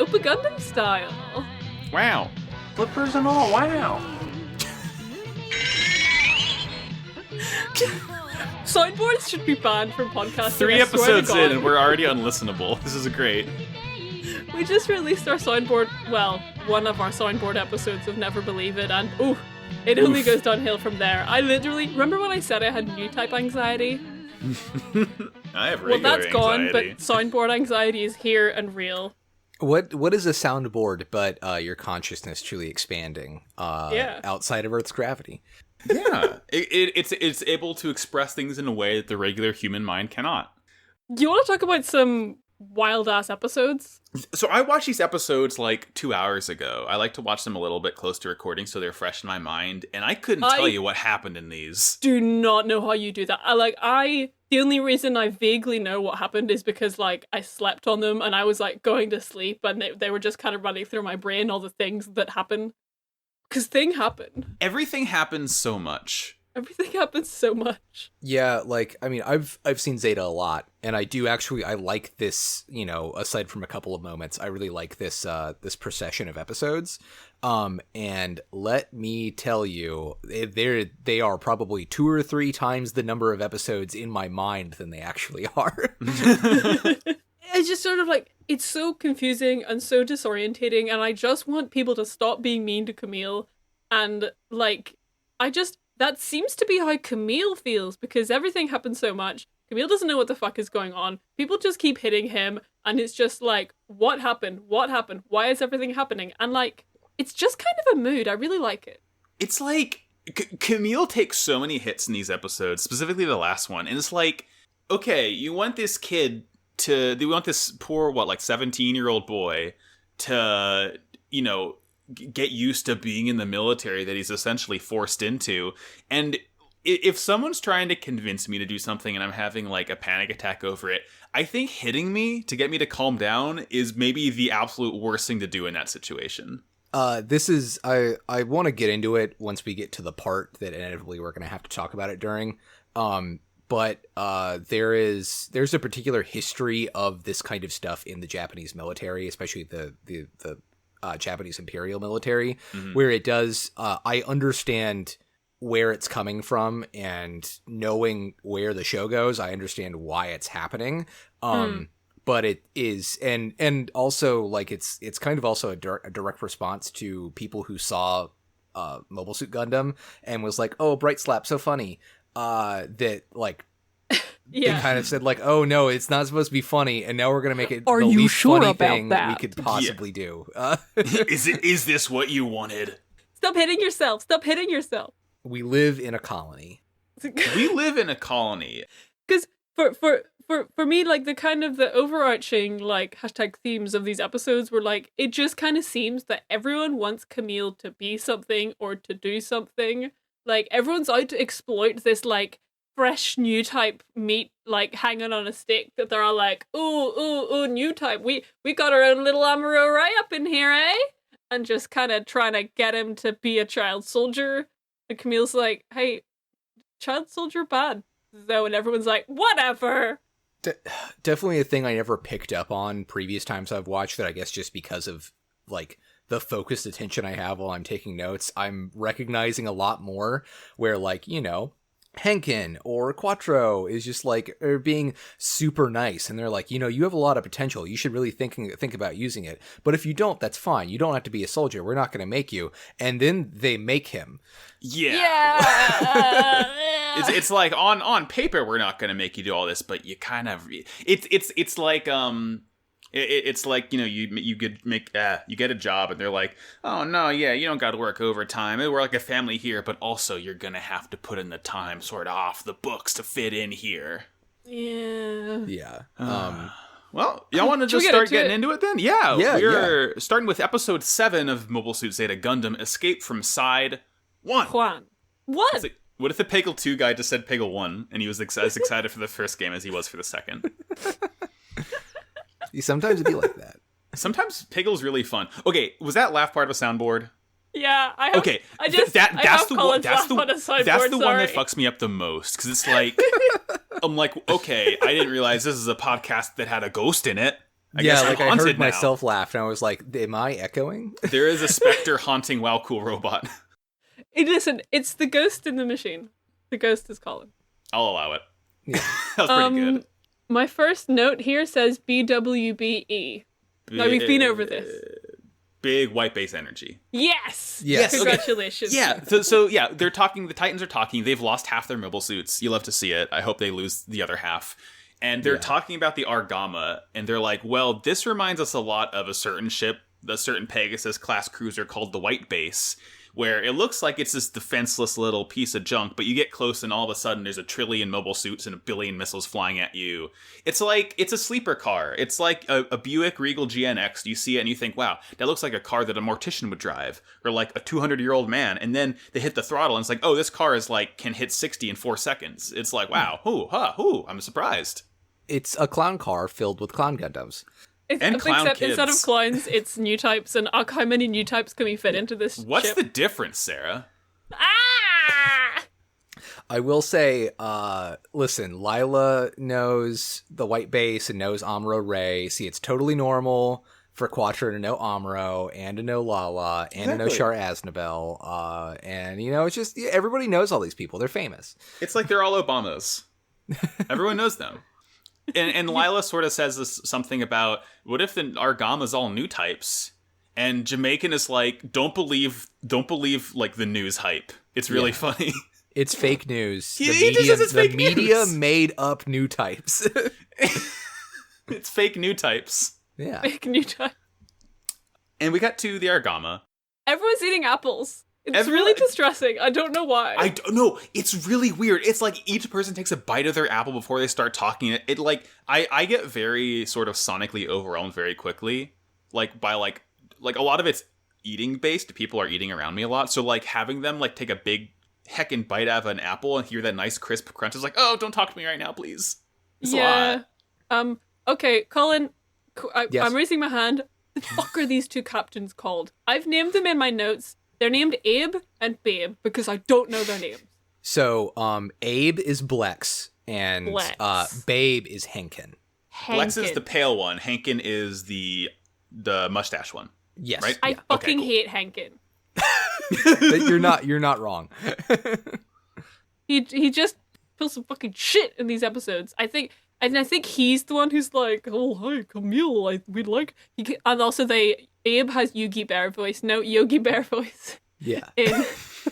Opa Gundam style. Wow. Flippers and all, wow. Soundboards should be banned from podcasting. 3 I swear to episodes God. in and we're already unlistenable. This is great. We just released our soundboard, well, one of our soundboard episodes of Never Believe It, and it only goes downhill from there. I literally, remember when I said I had new type anxiety? I have regular Well, that's gone, anxiety. but soundboard anxiety is here and real. What is a soundboard but your consciousness truly expanding outside of Earth's gravity? Yeah, it's able to express things in a way that the regular human mind cannot. Do you want to talk about some wild-ass episodes? So I watched these episodes like 2 hours ago. I like to watch them a little bit close to recording so they're fresh in my mind, and I couldn't tell you what happened in these. Do not know how you do that. The only reason I vaguely know what happened is because, like, I slept on them and I was, like, going to sleep and they were just kind of running through my brain, all the things that happen. Because things happen. Everything happens so much. Everything happens so much. Yeah, like, I mean, I've seen Zeta a lot, and I like this, aside from a couple of moments, I really like this this procession of episodes. And let me tell you, they are probably 2 or 3 times the number of episodes in my mind than they actually are. It's just sort of like, it's so confusing and so disorientating, and I just want people to stop being mean to Camille. And, like, that seems to be how Camille feels, because everything happens so much. Camille doesn't know what the fuck is going on. People just keep hitting him, and it's just like, what happened? What happened? Why is everything happening? And, like, it's just kind of a mood. I really like it. It's like, Camille takes so many hits in these episodes, specifically the last one, and it's like, okay, you want this poor, 17-year-old boy to, get used to being in the military that he's essentially forced into. And if someone's trying to convince me to do something and I'm having like a panic attack over it, I think hitting me to get me to calm down is maybe the absolute worst thing to do in that situation. I want to get into it once we get to the part that inevitably we're going to have to talk about it during. But there's a particular history of this kind of stuff in the Japanese military, especially the Japanese Imperial military, where it does, I understand where it's coming from, and knowing where the show goes, I understand why it's happening. But it is, and also, like, it's kind of also a direct response to people who saw Mobile Suit Gundam and was like, oh, Bright Slap, so funny. That, like, they kind of said, like, oh no, it's not supposed to be funny, and now we're gonna make it the least funny thing we could possibly do. Is this what you wanted? Stop hitting yourself. Stop hitting yourself. We live in a colony. We live in a colony. Because for me, like, the kind of the overarching, like, hashtag themes of these episodes were, like, it just kind of seems that everyone wants Camille to be something or to do something. Like, everyone's out to exploit this, like, fresh new type meat, like, hanging on a stick, that they're all like, ooh, new type. We got our own little Amuro Ray up in here, eh? And just kind of trying to get him to be a child soldier. And Camille's like, hey, child soldier bad. Though, and everyone's like, whatever. Definitely a thing I never picked up on previous times I've watched that, I guess just because of, like, the focused attention I have while I'm taking notes, I'm recognizing a lot more where, like, Henkin or Quattro is just like, are being super nice, and they're like, you have a lot of potential, you should really think about using it, but if you don't, that's fine, you don't have to be a soldier, we're not going to make you. And then they make him. Yeah. It's like, on paper we're not going to make you do all this, but you kind of, it's like it's like, you get a job and they're like, oh no, yeah, you don't got to work overtime, we're like a family here, but also you're gonna have to put in the time sort of off the books to fit in here. Yeah. Well, y'all want to just start getting into it then? Yeah, we're starting with episode 7 of Mobile Suit Zeta Gundam, Escape from Side 1. What? What if the Peggle 2 guy just said Peggle 1 and he was as excited for the first game as he was for the second? Sometimes it'd be like that. Sometimes Piggle's really fun. Okay, was that laugh part of a soundboard? Yeah, I have. Okay, that's the one that fucks me up the most, because it's like, I'm like, okay, I didn't realize this is a podcast that had a ghost in it. I guess I'm like I haunted heard now. myself laugh, and I was like, "Am I echoing?" There is a specter haunting Wow Cool Robot. Hey, listen, it's the ghost in the machine. The ghost is Colin. I'll allow it. Yeah. That was pretty good. My first note here says BWBE. Now, we've been over this. Big white base energy. Yes! Yes. Congratulations. Yeah, so yeah, they're talking, the Titans are talking, they've lost half their mobile suits. You love to see it. I hope they lose the other half. And they're talking about the Argama, and they're like, well, this reminds us a lot of a certain ship, a certain Pegasus-class cruiser called the White Base, where it looks like it's this defenseless little piece of junk, but you get close and all of a sudden there's 1 trillion mobile suits and 1 billion missiles flying at you. It's like, it's a sleeper car. It's like a Buick Regal GNX. You see it and you think, wow, that looks like a car that a mortician would drive, or like a 200-year-old man. And then they hit the throttle and it's like, oh, this car is like, can hit 60 in 4 seconds. It's like, wow, I'm surprised. It's a clown car filled with clown Gundams. And clown except kids. instead of clones, it's new types, and how many new types can we fit into this What's ship? the difference, Sarah? Ah! I will say, listen, Lila knows the White Base and knows Amuro Ray. See, it's totally normal for Quattro to know Amuro and to know Lala and to know Char Aznabel. And, you know, it's just, everybody knows all these people. They're famous. It's like they're all Obamas. Everyone knows them. And Lila sort of says something about, what if the Argama's all new types? And Jamaican is like, don't believe like the news hype. It's really funny. It's fake news. He just says it's fake media news. made up new types. It's fake new types. Yeah. Fake new type. And we got to the Argama. Everyone's eating apples. It's Everyone- really distressing. I don't know why. I don't know. It's really weird. It's like each person takes a bite of their apple before they start talking. It like, I get very sort of sonically overwhelmed very quickly. Like by like a lot of it's eating based. People are eating around me a lot. So like having them like take a big heckin' bite out of an apple and hear that nice crisp crunch is like, oh, don't talk to me right now, please. It's a lot. Okay, Colin, Yes. I'm raising my hand. The fuck are these 2 captains called? I've named them in my notes. They're named Abe and Babe because I don't know their names. So, Abe is Blex, and Blex. Babe is Henkin. Blex is Henkin. the pale one. Henkin is the mustache one. Yes. Right? I Yeah. fucking cool. hate Henkin. You're not wrong. He just pulls some fucking shit in these episodes. I think he's the one who's like, oh hi Camille, and also Abe has Yogi Bear voice, no Yogi Bear voice Yeah. in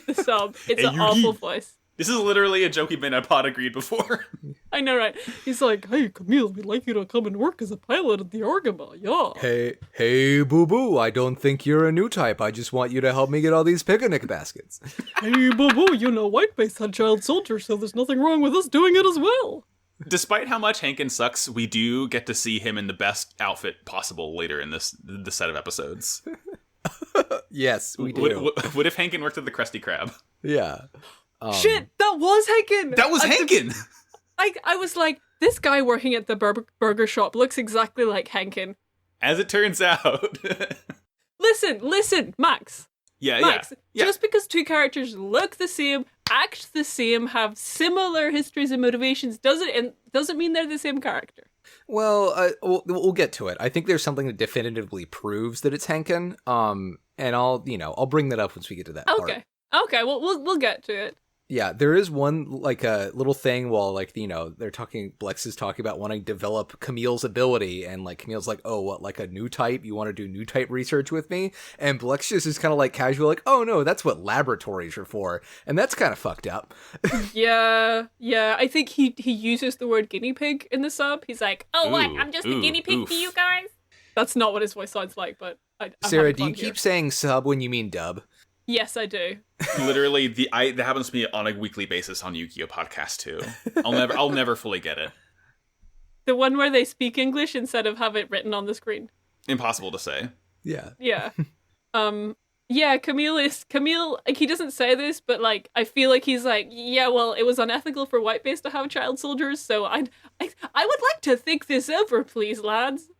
the sub. It's Hey, an Yogi. awful voice. This is literally a joke you've been at Pod agreed before. I know, right? He's like, hey Camille, we'd like you to come and work as a pilot at the Argama, yeah. Hey, boo boo. I don't think you're a new type. I just want you to help me get all these picnic baskets. Hey boo boo, you know White Base had child soldiers, so there's nothing wrong with us doing it as well. Despite how much Henkin sucks, we do get to see him in the best outfit possible later in this set of episodes. Yes, we do. What if Henkin worked at the Krusty Krab? Yeah. Shit, that was Henkin! That was Henkin! I was like, this guy working at the burger shop looks exactly like Henkin. As it turns out. Listen, Max. Max, yeah. just because 2 characters look the same, act the same, have similar histories and motivations, doesn't mean they're the same character. Well, we'll get to it. I think there's something that definitively proves that it's Henkin. And I'll bring that up once we get to that part. Okay, well, we'll get to it. Yeah, there is one, like, a little thing while, like, Blex is talking about wanting to develop Camille's ability, and, like, Camille's like, oh, what, like a new type? You want to do new type research with me? And Blex just is kind of, like, casual, like, oh, no, that's what laboratories are for. And that's kind of fucked up. Yeah, I think he uses the word guinea pig in the sub. He's like, oh, what, I'm just a guinea pig oof. to you guys? That's not what his voice sounds like, but I'm Sarah, having do you fun keep here. saying sub when you mean dub? Yes, I do. Literally, that happens to me on a weekly basis on Yu-Gi-Oh! Podcast, too. I'll never fully get it. The one where they speak English instead of have it written on the screen. Impossible to say. Yeah. Yeah. Yeah, Camille, like, he doesn't say this, but, like, I feel like he's like, yeah, well, it was unethical for White Base to have child soldiers, so I would like to think this over, please, lads.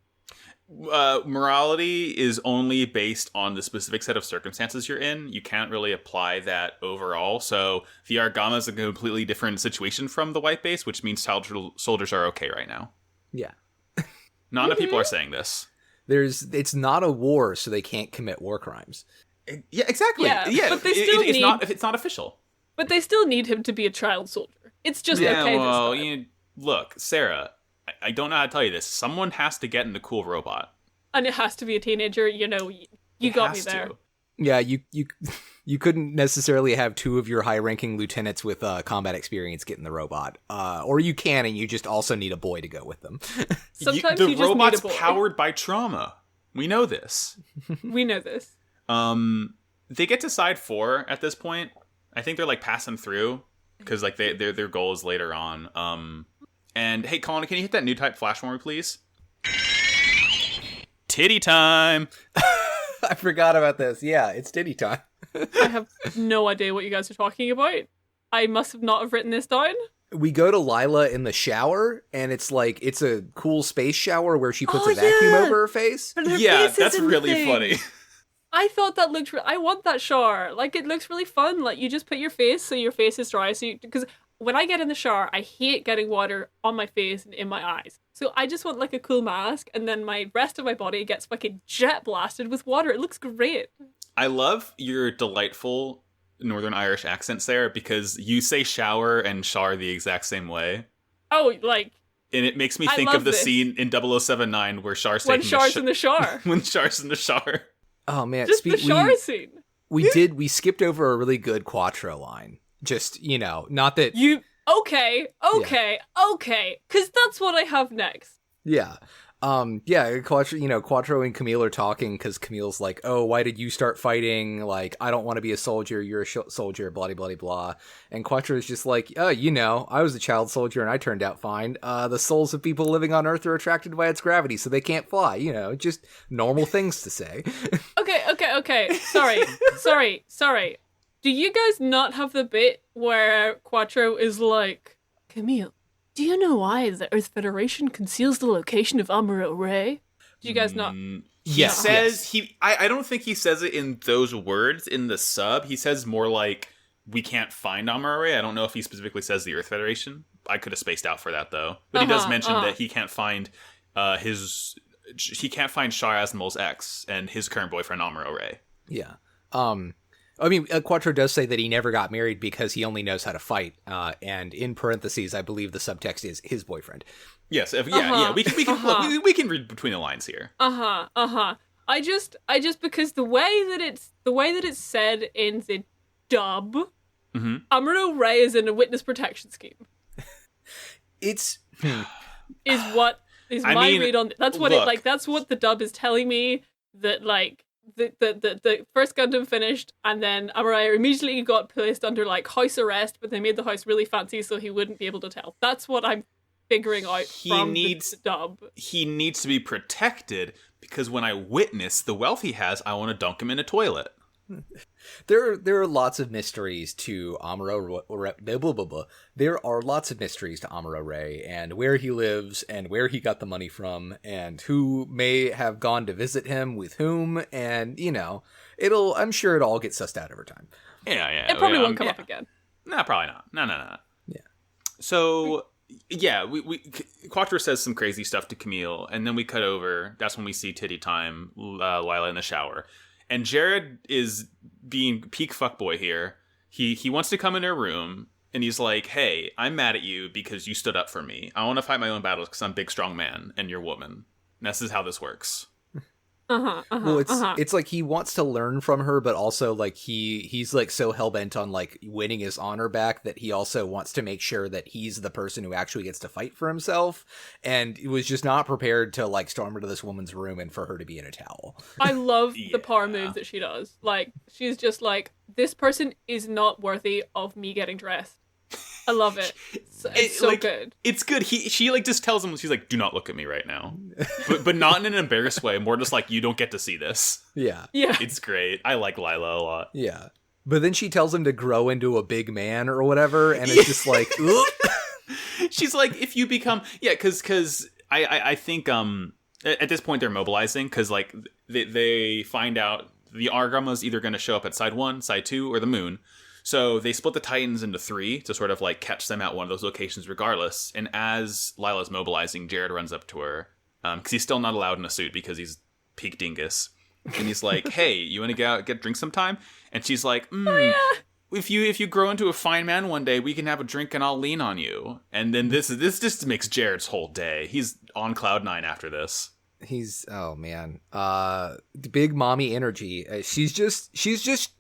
Morality is only based on the specific set of circumstances you're in. You can't really apply that overall. So the Argama is a completely different situation from the White Base, which means child soldiers are okay right now. Yeah. Not enough people are saying this. It's not a war, so they can't commit war crimes. Yeah, exactly. Yeah, but they still it's not official. But they still need him to be a child soldier. It's just okay well, this time. Look, Sarah, I don't know how to tell you this. Someone has to get in the cool robot. And it has to be a teenager, you got me there. Yeah, you couldn't necessarily have two of your high-ranking lieutenants with combat experience get in the robot. Or you can, and you just also need a boy to go with them. Sometimes the you just robot's need a boy. powered by trauma. We know this. We know this. They get to side 4 at this point. I think they're like passing through because like their goal is later on. And hey, Colin, can you hit that new type flash for me, please? Titty time. I forgot about this. Yeah, it's titty time. I have no idea what you guys are talking about. I must have not have written this down. We go to Lila in the shower, and it's a cool space shower where she puts a vacuum over her face. Yeah, that's really funny. I thought that looked. I want that shower. Like, it looks really fun. Like, you just put your face so your face is dry. Because when I get in the shower, I hate getting water on my face and in my eyes. So I just want like a cool mask, and then my rest of my body gets fucking jet blasted with water. It looks great. I love your delightful Northern Irish accent, Sarah, because you say shower and shower the exact same way. Oh, like. And it makes me think of the scene in 0079 where Char's when Char's in the shower. When Char's in the shower. Oh man, just the shower scene. We skipped over a really good Quattro line. Just, not that Okay, because that's what I have next. Yeah. Quattro and Camille are talking because Camille's like, oh, why did you start fighting? Like, I don't want to be a soldier. You're a soldier, blah, blah, blah, blah. And Quattro's just like, oh, I was a child soldier and I turned out fine. The souls of people living on Earth are attracted by its gravity, so they can't fly. Just normal things to say. Okay. Sorry. Do you guys not have the bit where Quattro is like, Camille, do you know why the Earth Federation conceals the location of Amuro Ray? Do you guys not? He says I don't think he says it in those words in the sub. He says more like, we can't find Amuro Ray. I don't know if he specifically says the Earth Federation. I could have spaced out for that though. But he does mention that he can't find Shar Asimil's ex and his current boyfriend Amuro Ray. Yeah. Quattro does say that he never got married because he only knows how to fight. And in parentheses, I believe the subtext is his boyfriend. Yes. Yeah. We can read between the lines here. I just because the way that it's said in the dub, Amuro Ray is in a witness protection scheme. It's is what is my read on. That's what that's what the dub is telling me. That like. The first Gundam finished, and then Amuro immediately got placed under like house arrest, but they made the house really fancy so he wouldn't be able to tell. That's what I'm figuring out the dub. He needs to be protected because when I witness the wealth he has, I want to dunk him in a toilet. There are lots of mysteries to Amuro. There are lots of mysteries to Amuro Ray, and where he lives, and where he got the money from, and who may have gone to visit him with whom, and I'm sure it all gets sussed out over time. Yeah. It probably won't come up again. No, probably not. No. Yeah. So we Quattro says some crazy stuff to Camille, and then we cut over. That's when we see Titty Time, Lila in the shower. And Jared is being peak fuckboy here. He wants to come in her room, and he's like, hey, I'm mad at you because you stood up for me. I want to fight my own battles because I'm a big, strong man, and you're a woman. And this is how this works. Well, it's like he wants to learn from her, but also like he's like so hell-bent on like winning his honor back that he also wants to make sure that he's the person who actually gets to fight for himself, and he was just not prepared to like storm into this woman's room and for her to be in a towel. I love the power move that she does. Like, she's just like, this person is not worthy of me getting dressed. I love it. It's so good. It's good. She like just tells him, she's like, do not look at me right now. but not in an embarrassed way. More just like, you don't get to see this. Yeah. It's great. I like Lila a lot. Yeah. But then she tells him to grow into a big man or whatever. And it's just like, she's like, if you become, because I think at this point they're mobilizing because like they find out the Argama's either going to show up at side 1, side 2, or the moon. So they split the Titans into 3 to sort of like catch them at one of those locations regardless. And as Lila's mobilizing, Jared runs up to her because he's still not allowed in a suit because he's peak dingus. And he's like, "Hey, you want to get drink sometime?" And she's like, If you grow into a fine man one day, we can have a drink and I'll lean on you." And then this just makes Jared's whole day. He's on cloud 9 after this. He's big mommy energy. She's just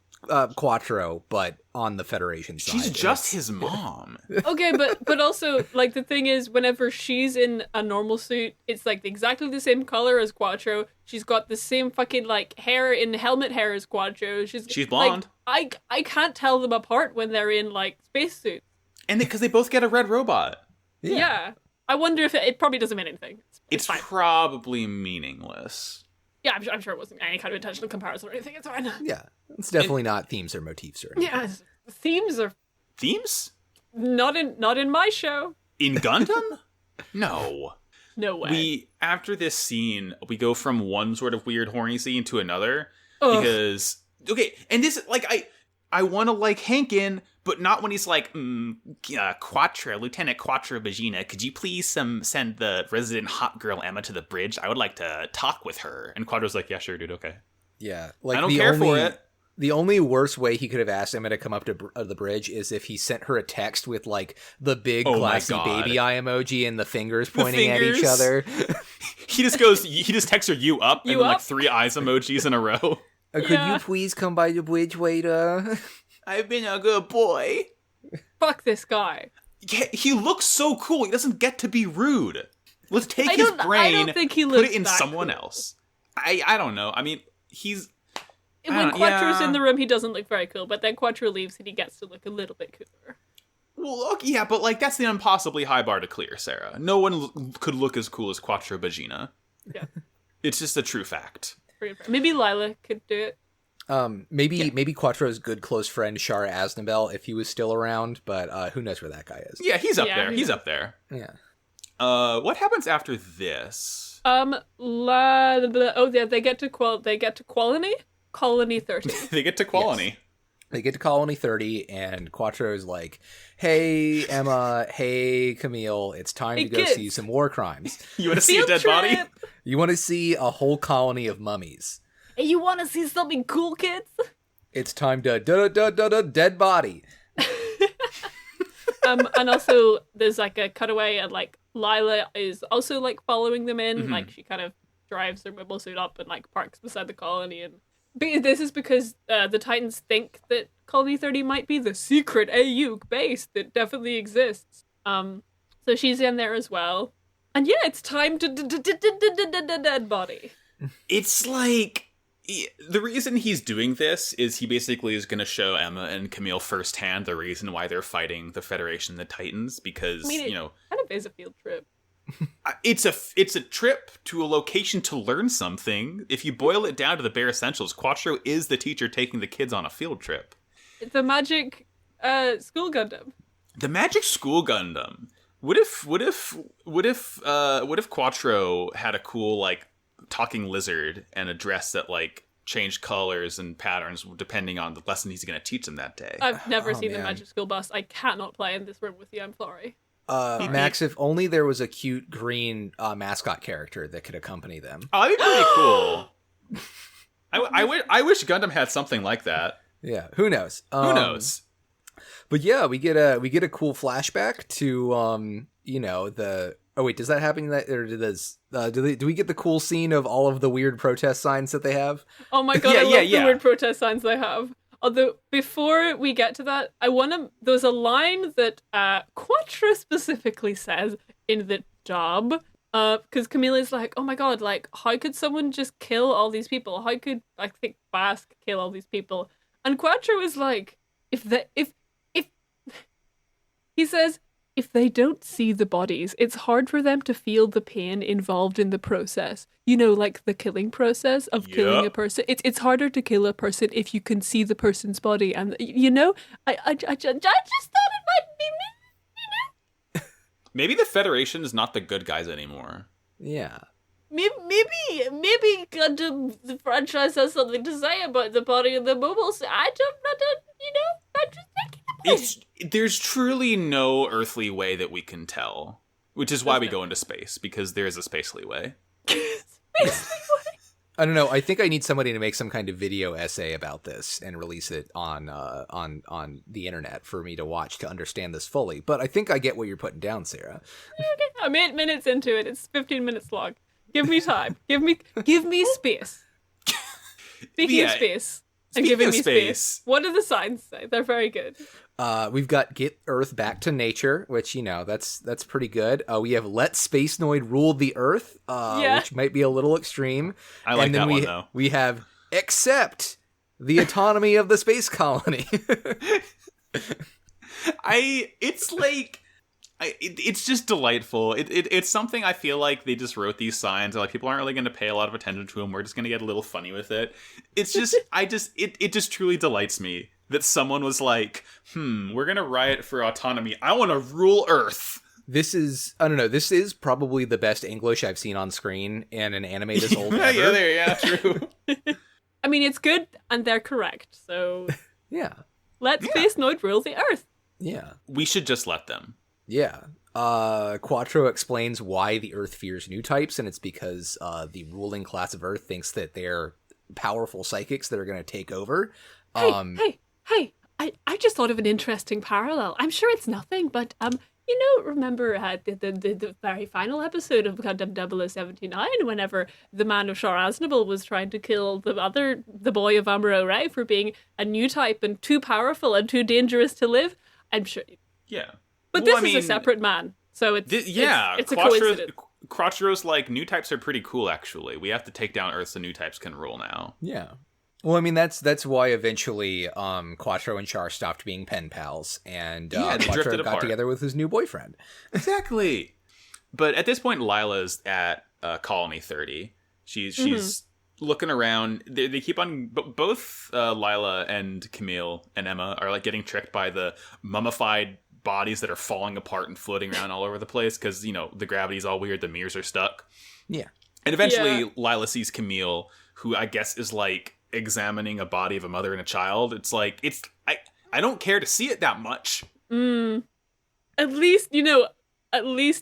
Quattro, but on the Federation side. She's just his mom. Okay, but also, like, the thing is, whenever she's in a normal suit, it's, like, exactly the same color as Quattro. She's got the same fucking, like, hair in helmet hair as Quattro. She's blonde. Like, I can't tell them apart when they're in, like, spacesuits. And because they both get a red robot. Yeah. I wonder if it probably doesn't mean anything. It's probably meaningless. Yeah, I'm sure it wasn't any kind of intentional comparison or anything. It's fine. Yeah, it's definitely not themes or motifs or anything. Yeah, themes are themes. Not in my show. In Gundam? No. No way. After this scene, we go from one sort of weird horny scene to another. Ugh. Because and this, like, I want to like Hankin, but not when he's like, Quattro, Lieutenant Quattro Bajeena, could you please send the resident hot girl Emma to the bridge? I would like to talk with her. And Quattro's like, yeah, sure, dude, okay. Yeah, like I don't care for it. The only worst way he could have asked Emma to come up to the bridge is if he sent her a text with, like, the big classy baby eye emoji and the fingers pointing at each other. He just texts her, you up, and then, like, 3 eyes emojis in a row. Could you please come by the bridge, waiter? I've been a good boy. Fuck this guy. Yeah, he looks so cool. He doesn't get to be rude. Let's take his brain, I don't think he put it in that someone cool. else. I don't know. I mean, when Quattro's in the room, he doesn't look very cool, but then Quattro leaves and he gets to look a little bit cooler. Well, look, yeah, but, like, that's the impossibly high bar to clear, Sarah. No one could look as cool as Quattro Bajeena. Yeah. It's just a true fact. Maybe Lila could do it. Maybe Quattro's good close friend Shara Aznabel if he was still around, but who knows where that guy is? Yeah, he's up there. He's up there. Yeah. What happens after this? They get to Colony 30. They get to Colony. Yes. They get to Colony 30, and Quattro's like, "Hey, Emma. Hey, Camille. It's time to go see some war crimes. You want to see a dead body? You want to see a whole colony of mummies. Hey, you want to see something cool, kids? It's time to dead body." And also there's like a cutaway, and like Lila is also like following them in. Mm-hmm. Like she kind of drives her mobile suit up and like parks beside the colony. And this is because the Titans think that Colony 30 might be the secret AU base that definitely exists. So she's in there as well. And yeah, it's time to dead body. It's like, the reason he's doing this is he basically is going to show Emma and Camille firsthand the reason why they're fighting the Federation and the Titans, because, kind of is a field trip. It's a trip to a location to learn something. If you boil it down to the bare essentials, Quattro is the teacher taking the kids on a field trip. It's a magic school Gundam. The magic school Gundam. What if Quattro had a cool, like, talking lizard and a dress that, like, changed colors and patterns depending on the lesson he's going to teach them that day? I've never seen the magic school bus. I cannot play in this room with you. I'm sorry. Max, if only there was a cute green mascot character that could accompany them. Oh, that'd be pretty cool. I wish Gundam had something like that. Yeah, who knows? Who knows? But yeah, we get a cool flashback to the. Oh wait, does that happen? Do we get the cool scene of all of the weird protest signs that they have? Oh my god, I love the weird protest signs they have. Although, before we get to that, there's a line that Quattro specifically says in the job, because Camille's like, oh my god, like, how could someone just kill all these people? How could, I think, Basque kill all these people? And Quattro is like, he says, if they don't see the bodies, it's hard for them to feel the pain involved in the process. You know, like the killing process of killing a person. It's harder to kill a person if you can see the person's body. And, I just thought it might be me, Maybe the Federation is not the good guys anymore. Yeah. Maybe Gundam, the franchise, has something to say about the body of the mobile. I'm just thinking. There's truly no earthly way that we can tell, which is why we go into space, because there is a spacely way. I don't know. I think I need somebody to make some kind of video essay about this and release it on the internet for me to watch to understand this fully. But I think I get what you're putting down, Sarah. I'm 8 minutes into it. It's 15 minutes long. Give me time. Give me space. Speaking of space and giving me space, what do the signs say? They're very good. We've got Get Earth Back to Nature, which, that's pretty good. We have Let Space Noid Rule the Earth, which might be a little extreme. I like that one, though. We have Accept the Autonomy of the Space Colony. It's just delightful. It's something I feel like they just wrote these signs. Like, people aren't really going to pay a lot of attention to them. We're just going to get a little funny with it. It's just, it just truly delights me that someone was like, we're going to riot for autonomy. I want to rule Earth. This is probably the best English I've seen on screen in an anime this old ever. Yeah, true. I mean, it's good and they're correct. So yeah. Let Space Noid rule the Earth. Yeah. We should just let them. Yeah. Quattro explains why the Earth fears new types, and it's because the ruling class of Earth thinks that they're powerful psychics that are going to take over. Hey, I just thought of an interesting parallel. I'm sure it's nothing, but remember the very final episode of Gundam 0079 whenever the man of Shar Aznable was trying to kill the boy of Amuro Ray for being a new type and too powerful and too dangerous to live? I'm sure. Yeah. But this is a separate man, so it's a coincidence. Quattro's like, new types are pretty cool, actually. We have to take down Earth so new types can rule now. Yeah. Well, I mean, that's why eventually Quattro and Char stopped being pen pals, and Quattro got together with his new boyfriend. Exactly. But at this point, Lila's at Colony 30. She's looking around. They keep on... Both Lila and Camille and Emma are like getting tricked by the mummified bodies that are falling apart and floating around all over the place because, the gravity's all weird. The mirrors are stuck. Yeah. And eventually, Lila sees Camille, who I guess is like examining a body of a mother and a child. It's like, I don't care to see it that much. At least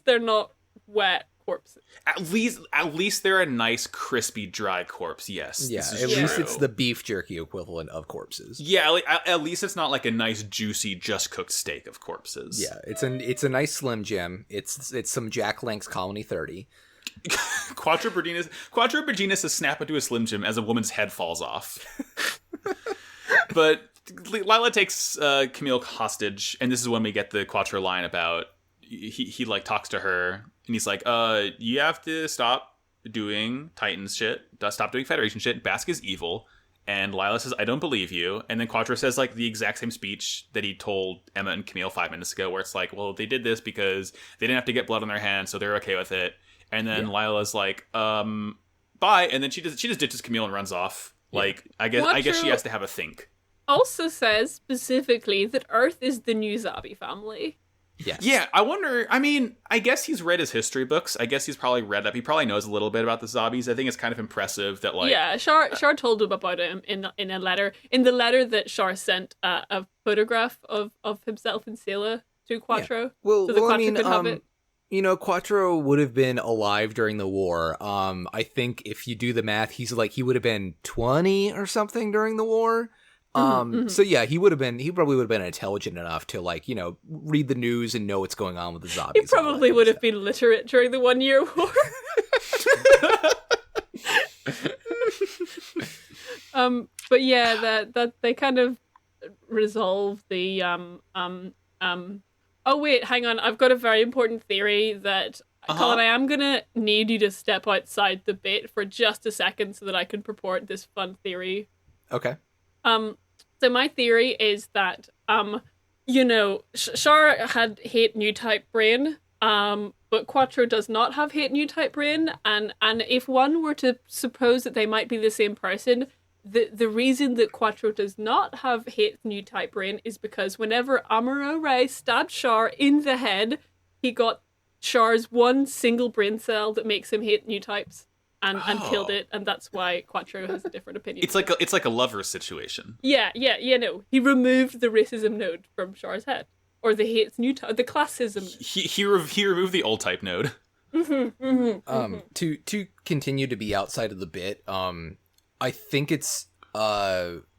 they're not wet corpses. At least they're a nice, crispy, dry corpse. Yes. Yeah. At least it's the beef jerky equivalent of corpses. Yeah. At least it's not like a nice, juicy, just cooked steak of corpses. Yeah. It's a nice Slim Jim. It's some Jack Link's Colony 30. Quattro Bajeena says snap into a Slim Jim as a woman's head falls off. But Lila takes Camille hostage, and this is when we get the Quattro line about he like talks to her, and he's like, you have to stop doing Titans shit, stop doing Federation shit, Basque is evil. And Lila says, I don't believe you. And then Quattro says like the exact same speech that he told Emma and Camille 5 minutes ago, where it's like, well, they did this because they didn't have to get blood on their hands, so they're okay with it. And then Lila's like, bye. And then she just ditches Camille and runs off. Like, I guess she has to have a think. Also says specifically that Earth is the new Zabi family. Yes. Yeah, I wonder, I guess he's read his history books. I guess he's probably read up. He probably knows a little bit about the Zabis. I think it's kind of impressive that, like... Yeah, Shar told him about him in a letter. In the letter that Shar sent a photograph of himself and Sayla to Quattro. Yeah. Well, so that Quattro could have it. Quattro would have been alive during the war. I think if you do the math, he would have been 20 or something during the war. So yeah, he probably would have been intelligent enough to read the news and know what's going on with the zombies. He probably would have been literate during the 1 year war. But yeah, that they kind of resolve the Oh wait, hang on. I've got a very important theory that Colin, I am gonna need you to step outside the bit for just a second so that I can purport this fun theory. Okay. So my theory is that Shar had hate new type brain, but Quattro does not have hate new type brain, and if one were to suppose that they might be the same person, the reason that Quattro does not have hate new type brain is because whenever Amuro Ray stabbed Shar in the head, he got Shar's one single brain cell that makes him hate new types and killed it, and that's why Quattro has a different opinion. It's like a lover situation. Yeah, he removed the racism node from Shar's head, or the hates new type, the classism. He removed the old type node. To continue to be outside of the bit, I think it's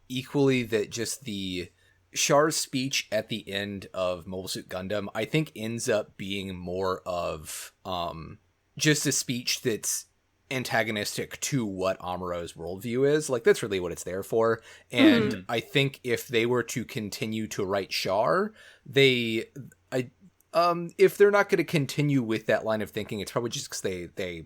equally that just the Char's speech at the end of Mobile Suit Gundam, I think ends up being more of just a speech that's antagonistic to what Amuro's worldview is. Like, that's really what it's there for. And I think if they were to continue to write Char, if they're not going to continue with that line of thinking, it's probably just because they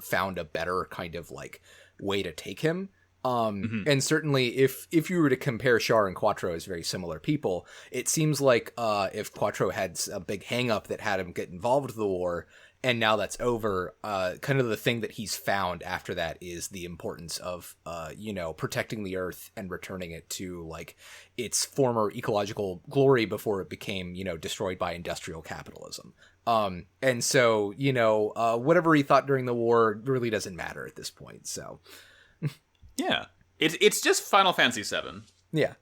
found a better kind of like way to take him. And certainly if you were to compare Char and Quattro as very similar people, it seems like if Quattro had a big hang up that had him get involved with the war, and now that's over, kind of the thing that he's found after that is the importance of, protecting the Earth and returning it to like its former ecological glory before it became, destroyed by industrial capitalism. And so, whatever he thought during the war really doesn't matter at this point. So, yeah, it's just Final Fantasy VII. Yeah,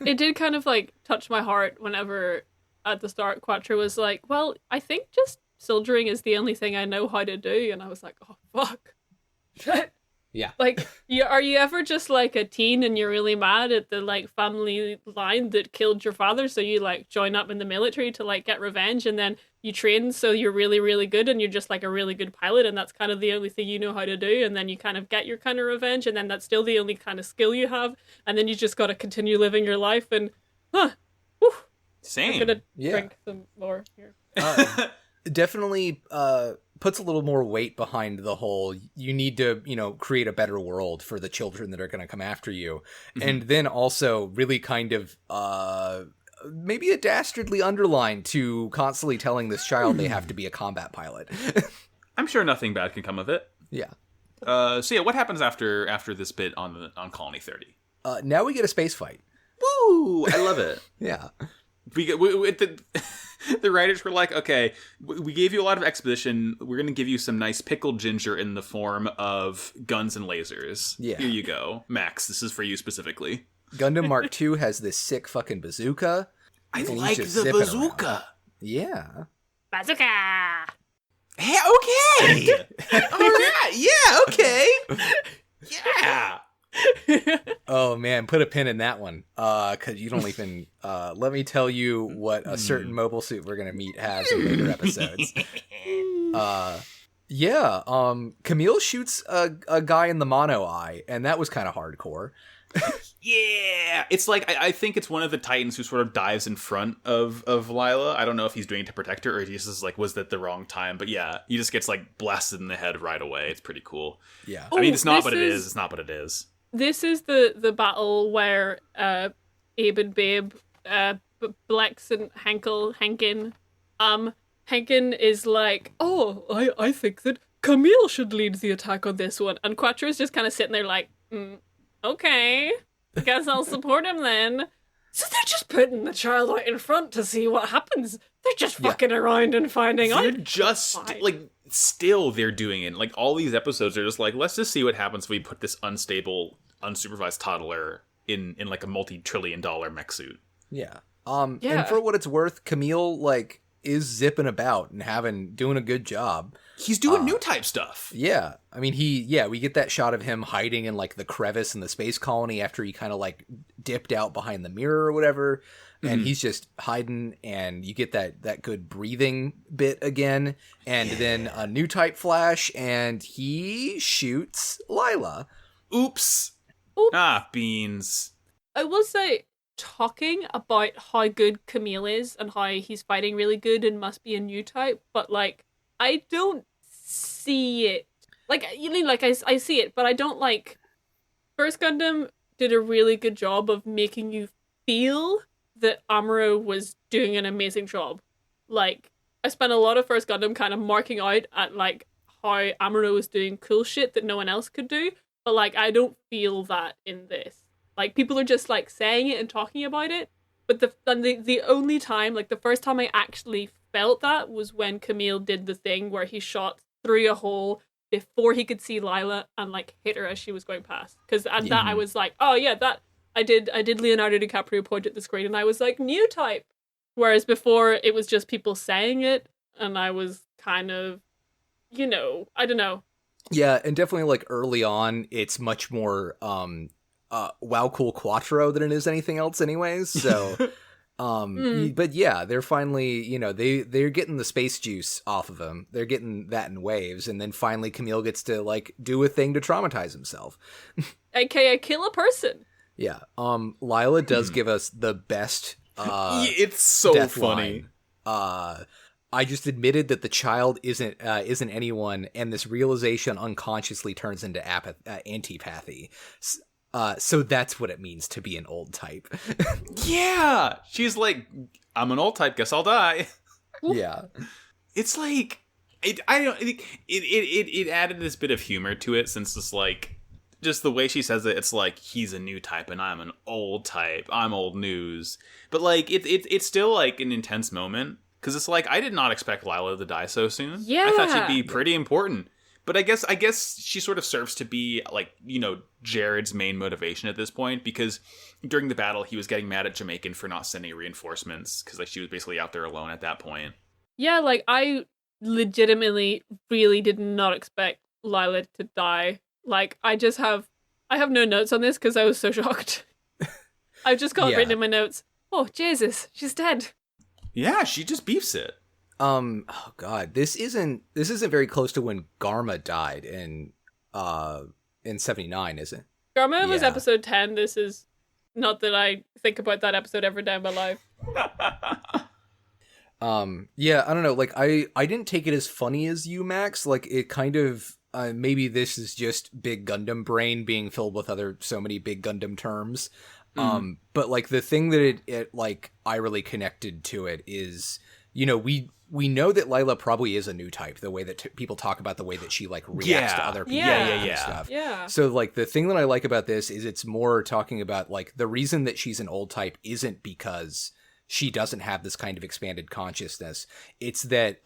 it did kind of like touch my heart whenever at the start Quattro was like, "Well, I think just soldiering is the only thing I know how to do," and I was like, "Oh fuck." Yeah. Like, are you ever just like a teen and you're really mad at the like family line that killed your father, so you like join up in the military to like get revenge, and then you train so you're really, really good and you're just like a really good pilot, and that's kind of the only thing you know how to do, and then you kind of get your kind of revenge, and then that's still the only kind of skill you have, and then you just got to continue living your life, and Same. I'm gonna drink some more here. Definitely puts a little more weight behind the whole, you need to, create a better world for the children that are going to come after you. And then also really kind of maybe a dastardly underline to constantly telling this child they have to be a combat pilot. I'm sure nothing bad can come of it. Yeah. So yeah, what happens after this bit on Colony 30? Now we get a space fight. Woo! I love it. Yeah. The writers were like, okay, we gave you a lot of exposition. We're going to give you some nice pickled ginger in the form of guns and lasers. Yeah. Here you go. Max, this is for you specifically. Gundam Mark II has this sick fucking bazooka. I like the bazooka. Around. Yeah. Bazooka! Hey, okay! All right, yeah, okay! Yeah! Oh man, put a pin in that one, because you don't even let me tell you what a certain mobile suit we're gonna meet has in later episodes. Camille shoots a guy in the mono eye, and that was kind of hardcore. Yeah, it's like I think it's one of the Titans who sort of dives in front of Lila. I don't know if he's doing it to protect her or he just is like, was that the wrong time? But yeah, he just gets like blasted in the head right away. It's pretty cool. Yeah, I mean, it's not what it is. It's not what it is. This is the battle where Abe and Babe, Blex and Henkin, Henkin is like, oh, I think that Camille should lead the attack on this one, and Quattro's just kind of sitting there like, okay, guess I'll support him then. So they're just putting the child out in front to see what happens. They're just fucking around and finding out. They're just still they're doing it. Like all these episodes are just like, let's just see what happens if we put this unstable, unsupervised toddler in like a multi-trillion-dollar mech suit. Yeah. And for what it's worth, Camille is zipping about and doing a good job. He's doing new type stuff. Yeah. I mean, we get that shot of him hiding in the crevice in the space colony after he kind of dipped out behind the mirror or whatever. And he's just hiding, and you get that good breathing bit again. And then a new type flash, and he shoots Lila. Oops. Ah, beans. I will say, talking about how good Camille is and how he's fighting really good and must be a new type, but I don't see it. I see it, but I don't First Gundam did a really good job of making you feel that Amuro was doing an amazing job. I spent a lot of First Gundam kind of marking out at how Amuro was doing cool shit that no one else could do, but I don't feel that in this. People are just saying it and talking about it, but the only time, the first time I actually felt that was when Camille did the thing where he shot through a hole before he could see Lila and hit her as she was going past. Because at that I was like, oh yeah, that I did Leonardo DiCaprio point at the screen and I was like, new type. Whereas before it was just people saying it and I was kind of you know, I don't know. Yeah, and definitely like early on, it's much more wow cool quattro than it is anything else anyways. So but yeah, they're finally, you know, they're getting the space juice off of him. They're getting that in waves, and then finally Camille gets to like do a thing to traumatize himself. AKA kill a person. Yeah. Lila does give us the best it's so death funny. line. I just admitted that the child isn't anyone, and this realization unconsciously turns into antipathy. So that's what it means to be an old type. Yeah, she's like, I'm an old type, guess I'll die. Yeah, It's like it added this bit of humor to it, since it's like just the way she says it. It's like he's a new type and I'm an old type. I'm old news, but like it's still like an intense moment. Because it's like, I did not expect Lila to die so soon. Yeah. I thought she'd be pretty important. But I guess she sort of serves to be, like, you know, Jared's main motivation at this point. Because during the battle, he was getting mad at Jamaican for not sending reinforcements. Because, like, she was basically out there alone at that point. Yeah, like, I legitimately really did not expect Lila to die. Like, I have no notes on this because I was so shocked. I've just got written in my notes, oh, Jesus, she's dead. Yeah, she just beefs it. oh god, this isn't very close to when Garma died in 79, is it? Garma was Yeah. episode 10. This is not that I think about that episode every day of my life. Yeah, I don't know, like I didn't take it as funny as you, Max. Like it kind of maybe this is just big Gundam brain being filled with so many big Gundam terms. But like the thing that it like I really connected to it is, you know, we know that Lila probably is a new type, the way that people talk about the way that she like reacts to other people and stuff. Yeah. So like the thing that I like about this is it's more talking about like the reason that she's an old type isn't because she doesn't have this kind of expanded consciousness. It's that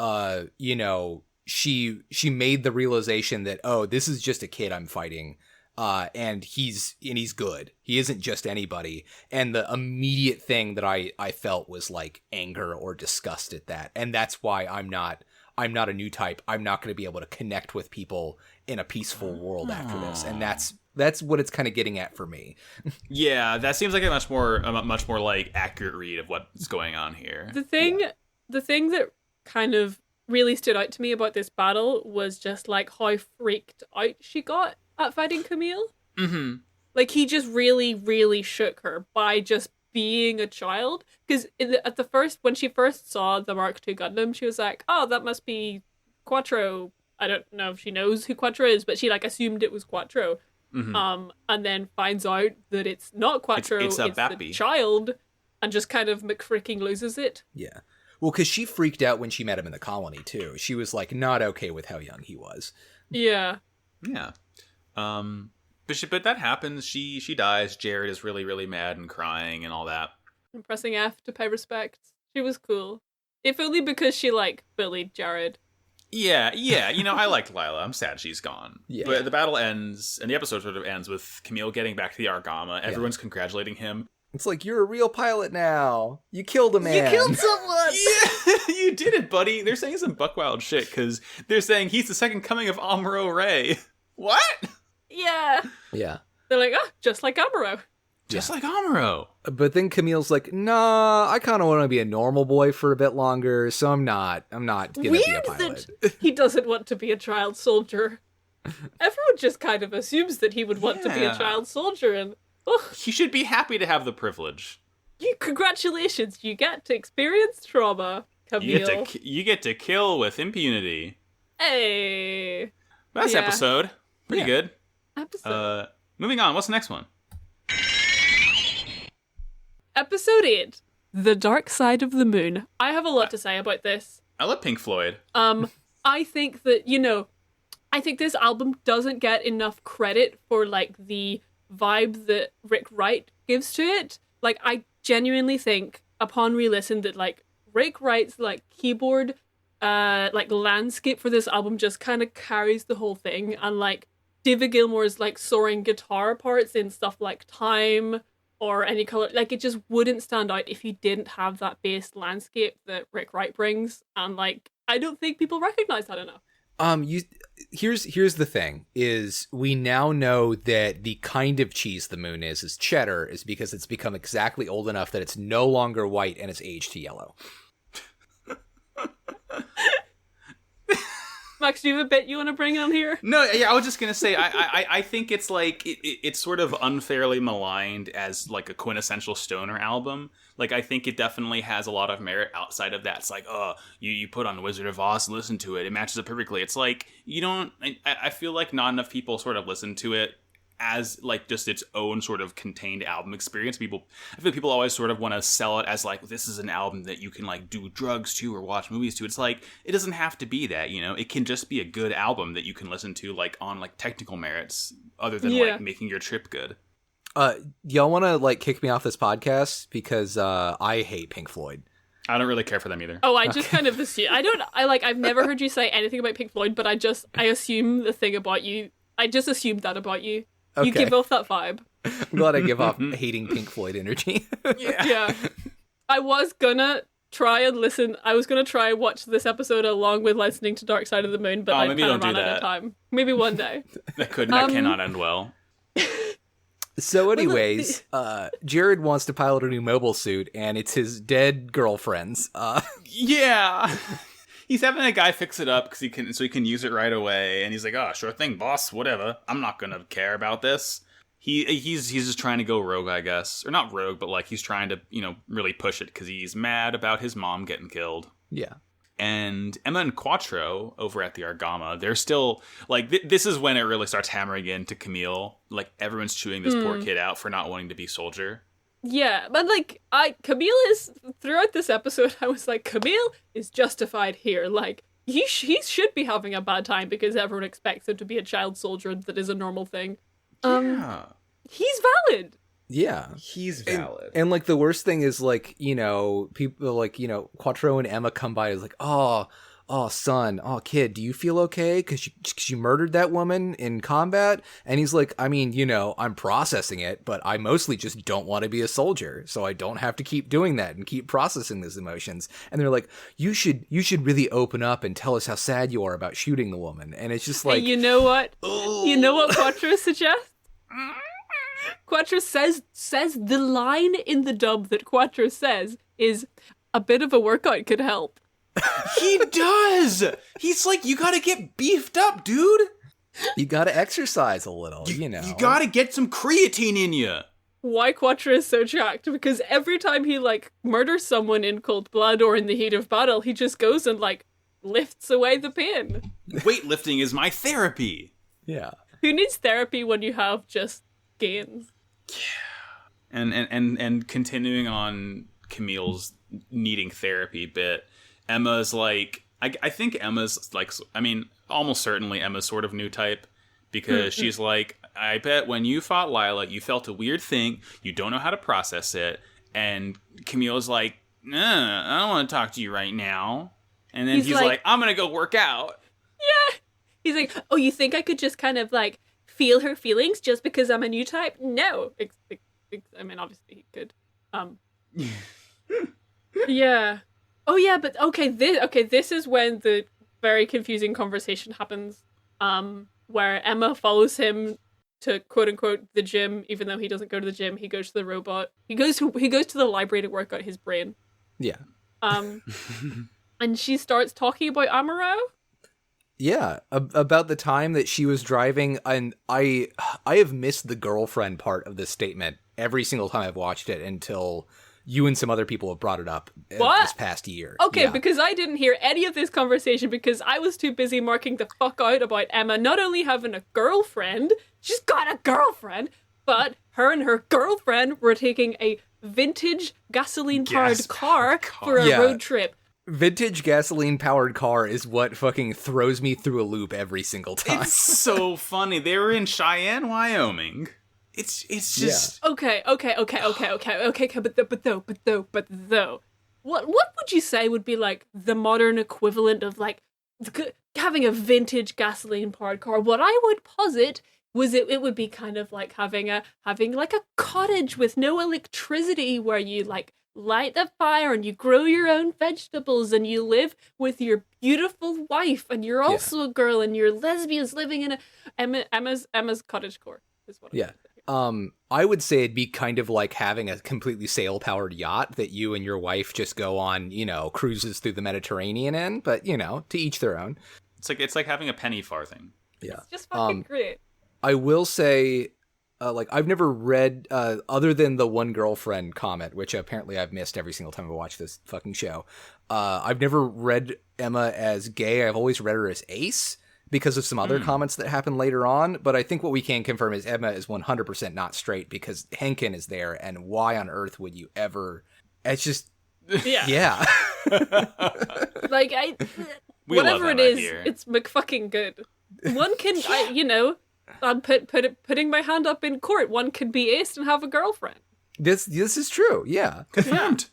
you know, she made the realization that, oh, this is just a kid I'm fighting. And he's good. He isn't just anybody. And the immediate thing that I felt was like anger or disgust at that. And that's why I'm not a new type. I'm not going to be able to connect with people in a peaceful world after this. And that's what it's kind of getting at for me. Yeah, that seems like a much more like accurate read of what's going on here. The thing that kind of really stood out to me about this battle was just like how freaked out she got at fighting Camille. Mm-hmm. Like he just really, really shook her by just being a child. Because when she first saw the Mark II Gundam, she was like, "Oh, that must be Quattro." I don't know if she knows who Quattro is, but she like assumed it was Quattro. Mm-hmm. And then finds out that it's not Quattro, it's the child, and just kind of McFricking loses it. Yeah. Well, because she freaked out when she met him in the colony too. She was like not okay with how young he was. Yeah. Yeah. But that happens. She dies. Jared is really, really mad and crying and all that. I'm pressing F to pay respects. She was cool. If only because she, like, bullied Jared. Yeah. You know, I liked Lila. I'm sad she's gone. Yeah. But the battle ends, and the episode sort of ends with Camille getting back to the Argama. Everyone's congratulating him. It's like, you're a real pilot now. You killed a man. You killed someone! Yeah, you did it, buddy. They're saying some buckwild shit, because they're saying he's the second coming of Amuro Ray. What? Yeah. Yeah. They're like, oh, just like Amuro. Just like Amuro. But then Camille's like, nah, I kind of want to be a normal boy for a bit longer, so I'm not gonna be a Weird pilot. that he doesn't want to be a child soldier. Everyone just kind of assumes that he would want to be a child soldier, and He should be happy to have the privilege. Congratulations, you get to experience trauma, Camille. You get to kill with impunity. Hey. That's Yeah. episode. Pretty good. Episode. Moving on. What's the next one? Episode 8. The Dark Side of the Moon. I have a lot to say about this. I love Pink Floyd. I think that, you know, I think this album doesn't get enough credit for, like, the vibe that Rick Wright gives to it. Like, I genuinely think, upon re-listen, that, like, Rick Wright's, like, keyboard, like, landscape for this album just kind of carries the whole thing. And, like, David Gilmour's, like, soaring guitar parts in stuff like Time or Any Color, like, it just wouldn't stand out if you didn't have that bass landscape that Rick Wright brings. And, like, I don't think people recognize that enough. Here's the thing: is we now know that the kind of cheese the moon is cheddar, is because it's become exactly old enough that it's no longer white and it's aged to yellow. Max, do you have a bit you want to bring on here? No, yeah, I was just gonna say, I think it's like it's sort of unfairly maligned as like a quintessential stoner album. Like, I think it definitely has a lot of merit outside of that. It's like, oh, you put on Wizard of Oz and listen to it. It matches up perfectly. It's like, you don't... I feel like not enough people sort of listen to it as, like, just its own sort of contained album experience. I feel like people always sort of want to sell it as, like, this is an album that you can, like, do drugs to or watch movies to. It's like, it doesn't have to be that, you know? It can just be a good album that you can listen to, like, on, like, technical merits other than, like, making your trip good. Y'all want to like kick me off this podcast because I hate Pink Floyd. I don't really care for them either. Oh, I just kind of assume. I've never heard you say anything about Pink Floyd, but I assume the thing about you. I just assumed that about you. Okay. You give off that vibe. I'm glad I give off hating Pink Floyd energy. Yeah. I was gonna try and listen. I was gonna try and watch this episode along with listening to Dark Side of the Moon, but I kind of ran out of time. Maybe one day. That cannot end well. So anyways, Jared wants to pilot a new mobile suit, and it's his dead girlfriend's. Yeah. He's having a guy fix it up so he can use it right away, and he's like, oh, sure thing, boss, whatever. I'm not gonna care about this. He's just trying to go rogue, I guess. Or not rogue, but like he's trying to, really push it because he's mad about his mom getting killed. Yeah. And Emma and Quattro over at the Argama, they're still, like, this is when it really starts hammering into Camille. Like, everyone's chewing this poor kid out for not wanting to be soldier. Yeah, but, like, Camille is, throughout this episode, I was like, Camille is justified here. Like, he should be having a bad time because everyone expects him to be a child soldier that is a normal thing. Yeah. He's valid. Yeah. He's valid. And like, the worst thing is, like, people, like, Quattro and Emma come by and is like, oh, son, oh, kid, do you feel okay? Because you murdered that woman in combat? And he's like, I mean, I'm processing it, but I mostly just don't want to be a soldier, so I don't have to keep doing that and keep processing these emotions. And they're like, you should really open up and tell us how sad you are about shooting the woman. And it's just like... And you know what? You know what Quattro suggests? Quattro says the line in the dub that Quattro says is, a bit of a workout could help. He does! He's like, you gotta get beefed up, dude! You gotta exercise a little, You gotta get some creatine in you! Why Quattro is so jacked? Because every time he, like, murders someone in cold blood or in the heat of battle, he just goes and, like, lifts away the pain. Weightlifting is my therapy! Yeah. Who needs therapy when you have just gains? Yeah. And continuing on Camille's needing therapy bit, Emma's like, I think Emma's like, I mean, almost certainly Emma's sort of new type, because she's like, I bet when you fought Lila, you felt a weird thing, you don't know how to process it, and Camille's like, nah, I don't want to talk to you right now. And then he's like, I'm gonna go work out. Yeah. He's like, oh, you think I could just kind of, like, feel her feelings just because I'm a new type? No. I mean, obviously he could. Yeah. Oh, yeah, but this is when the very confusing conversation happens, where Emma follows him to, quote-unquote, the gym, even though he doesn't go to the gym. He goes to the robot. He goes to the library to work out his brain. Yeah. And she starts talking about Amaro. Yeah, about the time that she was driving, and I have missed the girlfriend part of this statement every single time I've watched it until you and some other people have brought it up this past year. Okay, yeah. Because I didn't hear any of this conversation because I was too busy marking the fuck out about Emma not only having a girlfriend, she's got a girlfriend, but her and her girlfriend were taking a vintage gasoline-powered car for a road trip. Vintage gasoline-powered car is what fucking throws me through a loop every single time. It's so funny. They were in Cheyenne, Wyoming. It's just... Yeah. Okay, but though, what would you say would be, like, the modern equivalent of, like, having a vintage gasoline-powered car? What I would posit was it would be kind of like having like a cottage with no electricity where you, like, light the fire and you grow your own vegetables and you live with your beautiful wife and you're also a girl and you're lesbians living in Emma's cottagecore is what Yeah. I would say it'd be kind of like having a completely sail-powered yacht that you and your wife just go on, cruises through the Mediterranean in, but, to each their own. It's like having a penny farthing. Yeah. It's just fucking great. I will say, I've never read, other than the one girlfriend comment, which apparently I've missed every single time I watch this fucking show. I've never read Emma as gay. I've always read her as ace, because of some other comments that happen later on. But I think what we can confirm is Emma is 100% not straight because Henkin is there. And why on earth would you ever... It's just... Yeah. Like, We whatever love it Emma is, here. it's McFucking good. One can, I'm putting my hand up in court. One could be aced and have a girlfriend. This is true, yeah. Confirmed.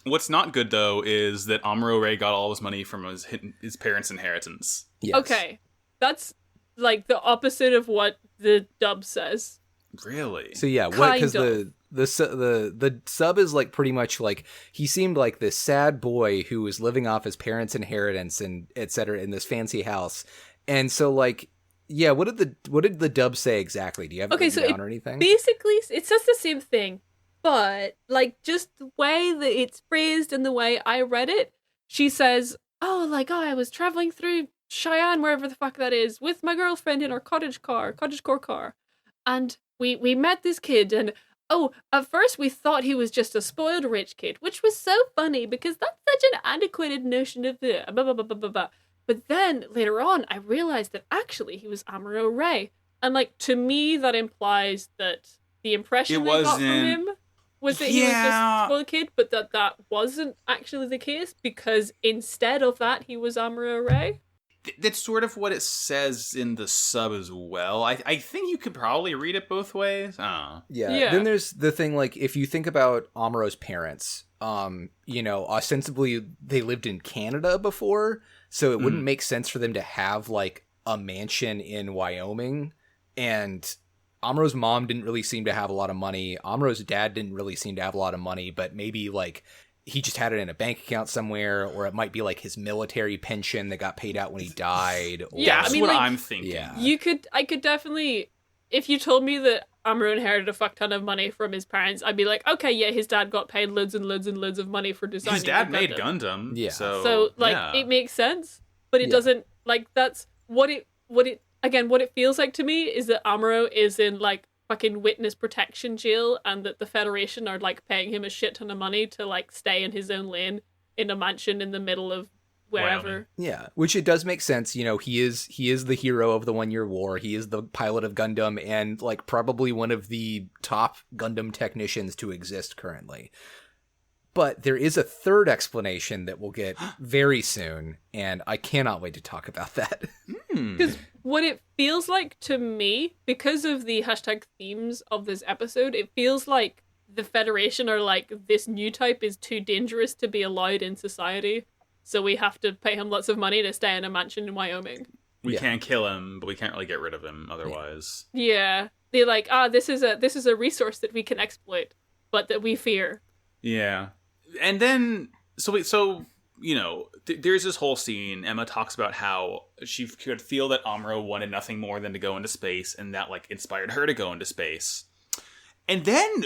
What's not good, though, is that Amuro Ray got all his money from his parents' inheritance. Yes. Okay. That's, like, the opposite of what the dub says. Really? So yeah, because the sub is like pretty much like he seemed like this sad boy who was living off his parents' inheritance and etc. in this fancy house, and so like yeah, what did the dub say exactly? Do you have it written down or anything? Basically, it says the same thing, but like just the way that it's phrased and the way I read it, she says, "Oh, I was traveling through Cheyenne, wherever the fuck that is, with my girlfriend in our cottagecore car, and." We met this kid, and at first we thought he was just a spoiled rich kid, which was so funny because that's such an antiquated notion of the blah, blah, blah, blah, blah, blah. But then later on, I realized that actually he was Amuro Ray, and to me that implies that the impression I got from him was that he was just a spoiled kid, but that wasn't actually the case because instead of that he was Amuro Ray. That's sort of what it says in the sub as well. I think you could probably read it both ways. Yeah. Then there's the thing, if you think about Amuro's parents, ostensibly they lived in Canada before, so it wouldn't make sense for them to have, a mansion in Wyoming. And Amuro's mom didn't really seem to have a lot of money. Amuro's dad didn't really seem to have a lot of money, but maybe, he just had it in a bank account somewhere, or it might be his military pension that got paid out when he died. Or... Yeah, that's what I'm thinking. Yeah. I could definitely, if you told me that Amuro inherited a fuck ton of money from his parents, I'd be like, okay, yeah, his dad got paid loads and loads and loads of money for designing. His dad made Gundam. Gundam. Yeah. So it makes sense, but it doesn't, that's what it feels like to me is that Amuro is in, fucking witness protection jail, and that the Federation are paying him a shit ton of money to stay in his own lane in a mansion in the middle of wherever. Wyoming. Yeah, which it does make sense. He is the hero of the 1 Year War. He is the pilot of Gundam and probably one of the top Gundam technicians to exist currently. But there is a third explanation that we'll get very soon, and I cannot wait to talk about that. Because what it feels like to me, because of the hashtag themes of this episode, it feels like the Federation are this new type is too dangerous to be allowed in society, so we have to pay him lots of money to stay in a mansion in Wyoming. We can't kill him, but we can't really get rid of him otherwise. Yeah. They're this is a resource that we can exploit, but that we fear. Yeah. And then, there's this whole scene. Emma talks about how she could feel that Amuro wanted nothing more than to go into space, and that, inspired her to go into space. And then,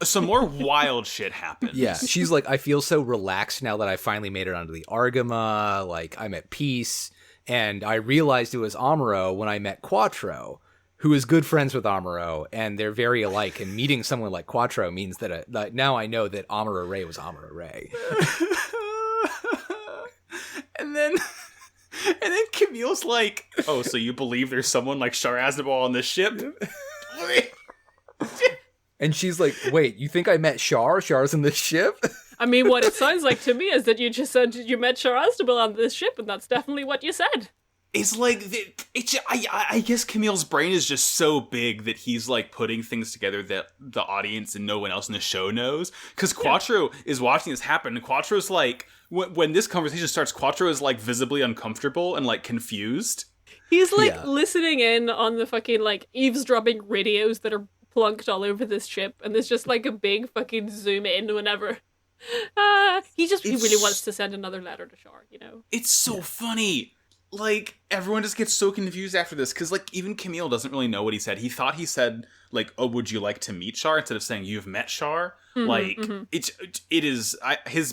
some more wild shit happens. Yeah, she's I feel so relaxed now that I finally made it onto the Argama, I'm at peace, and I realized it was Amuro when I met Quattro, who is good friends with Amuro, and they're very alike, and meeting someone like Quattro means that now I know that Amuro Ray was Amuro Ray. and then Camille's like, oh, so you believe there's someone like Char Aznavour on this ship? And she's like, wait, you think I met Char? Char's in this ship? I mean, what it sounds like to me is that you just said you met Char Aznavour on this ship, and that's definitely what you said. It's I guess Camille's brain is just so big that he's putting things together that the audience and no one else in the show knows. Because Quattro is watching this happen, and Quattro's when this conversation starts, Quattro is visibly uncomfortable and confused. He's listening in on the fucking eavesdropping radios that are plunked all over this ship, and there's just like a big fucking zoom in whenever he really wants to send another letter to Char, you know? It's so funny. Like, everyone just gets so confused after this, because, like, even Camille doesn't really know what he said. He thought he said, like, oh, would you like to meet Char, instead of saying, you've met Char. His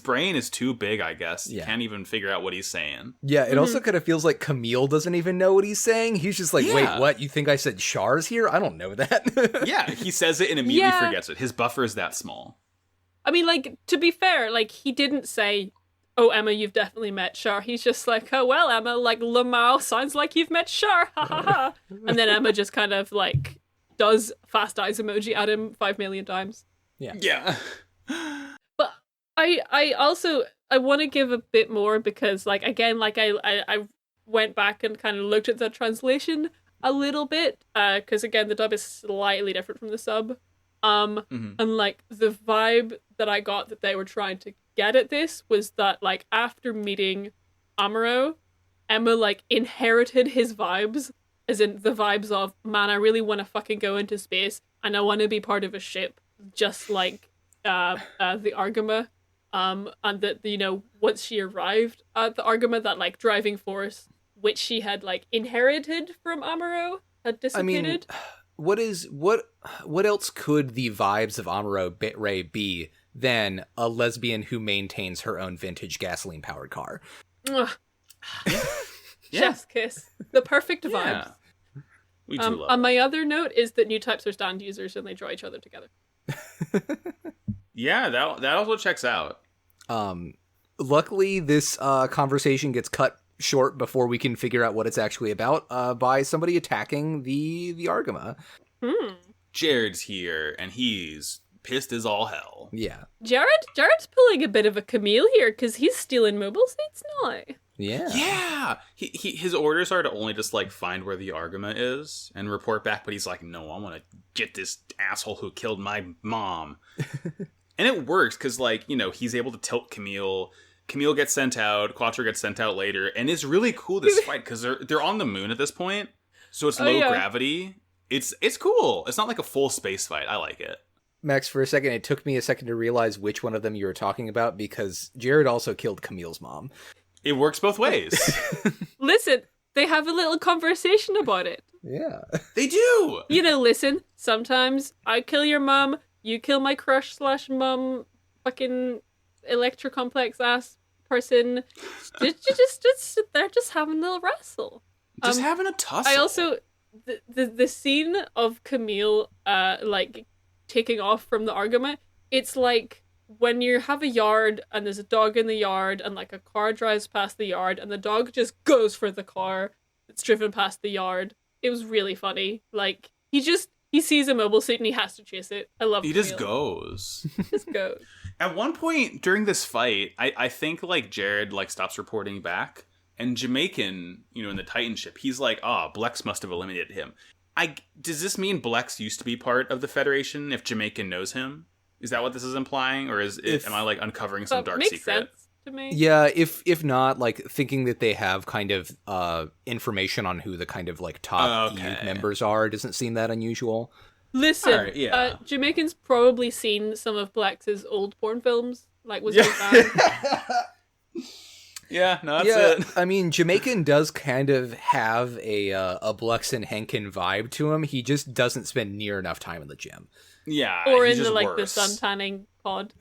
brain is too big, I guess. Yeah. You can't even figure out what he's saying. Yeah, it also kind of feels like Camille doesn't even know what he's saying. He's just like, wait, what? You think I said Char's here? I don't know that. Yeah, he says it and immediately forgets it. His buffer is that small. I mean, like, to be fair, like, he didn't say, oh, Emma, you've definitely met Char. He's just like, oh, well, Emma, like, Lamau sounds like you've met Char. Ha ha ha. And then Emma just kind of, like, does fast eyes emoji at him 5 million times. Yeah. But I also want to give a bit more because, like, again, like, I went back and kind of looked at the translation a little bit because, again, the dub is slightly different from the sub. And, like, the vibe that I got that they were trying to get at this was that, like, after meeting Amuro, Emma, like, inherited his vibes, as in the vibes of, man, I really want to fucking go into space and I want to be part of a ship, just like the Argama. And that, you know, once she arrived at the Argama, that, like, driving force, which she had, like, inherited from Amuro, had dissipated. I mean, what else could the vibes of Amuro Ray be than a lesbian who maintains her own vintage gasoline-powered car? Chef's kiss. The perfect vibes. Yeah. We do love and my other note is that new types are stand users and they draw each other together. Yeah, that also checks out. Luckily, this conversation gets cut short before we can figure out what it's actually about by somebody attacking the Argama. Jared's here, and he's pissed as all hell. Yeah. Jared's pulling a bit of a Camille here because he's stealing mobile suits now. Yeah. His orders are to only just, like, find where the Argama is and report back, but he's like, no, I want to get this asshole who killed my mom. And it works because, like, you know, he's able to tilt Camille. Camille gets sent out. Quattro gets sent out later. And it's really cool, this fight, because they're on the moon at this point. So it's low gravity. It's cool. It's not like a full space fight. I like it. Max, for a second, it took me a second to realize which one of them you were talking about, because Jared also killed Camille's mom. It works both ways. Listen, they have a little conversation about it. Yeah. They do! You know, listen, sometimes I kill your mom, you kill my crush / mom, fucking electrocomplex ass person. They're just having a little wrestle. Just having a tussle. I also, the scene of Camille, like, taking off from the Argama, it's like when you have a yard and there's a dog in the yard and, like, a car drives past the yard and the dog just goes for the car that's driven past the yard. It was really funny. Like, he sees a mobile suit and he has to chase it. I love He Camille. just goes. Just goes. At one point during this fight, I think, like, Jared, like, stops reporting back, and Jamaican, you know, in the Titan ship, he's like, Blex must have eliminated him. Does this mean Blex used to be part of the Federation if Jamaican knows him? Is that what this is implying? Or am I, like, uncovering some dark makes secret? Sense to me. Yeah, if not, like, thinking that they have kind of information on who the kind of, like, top youth members are doesn't seem that unusual. Listen, All right, yeah. Jamaican's probably seen some of Blex's old porn films. Like, was it bad? Yeah, no, that's it. I mean, Jamaican does kind of have a Blex and Henkin vibe to him. He just doesn't spend near enough time in the gym. Yeah, or he's in just the, like, worse. the sun tanning pod.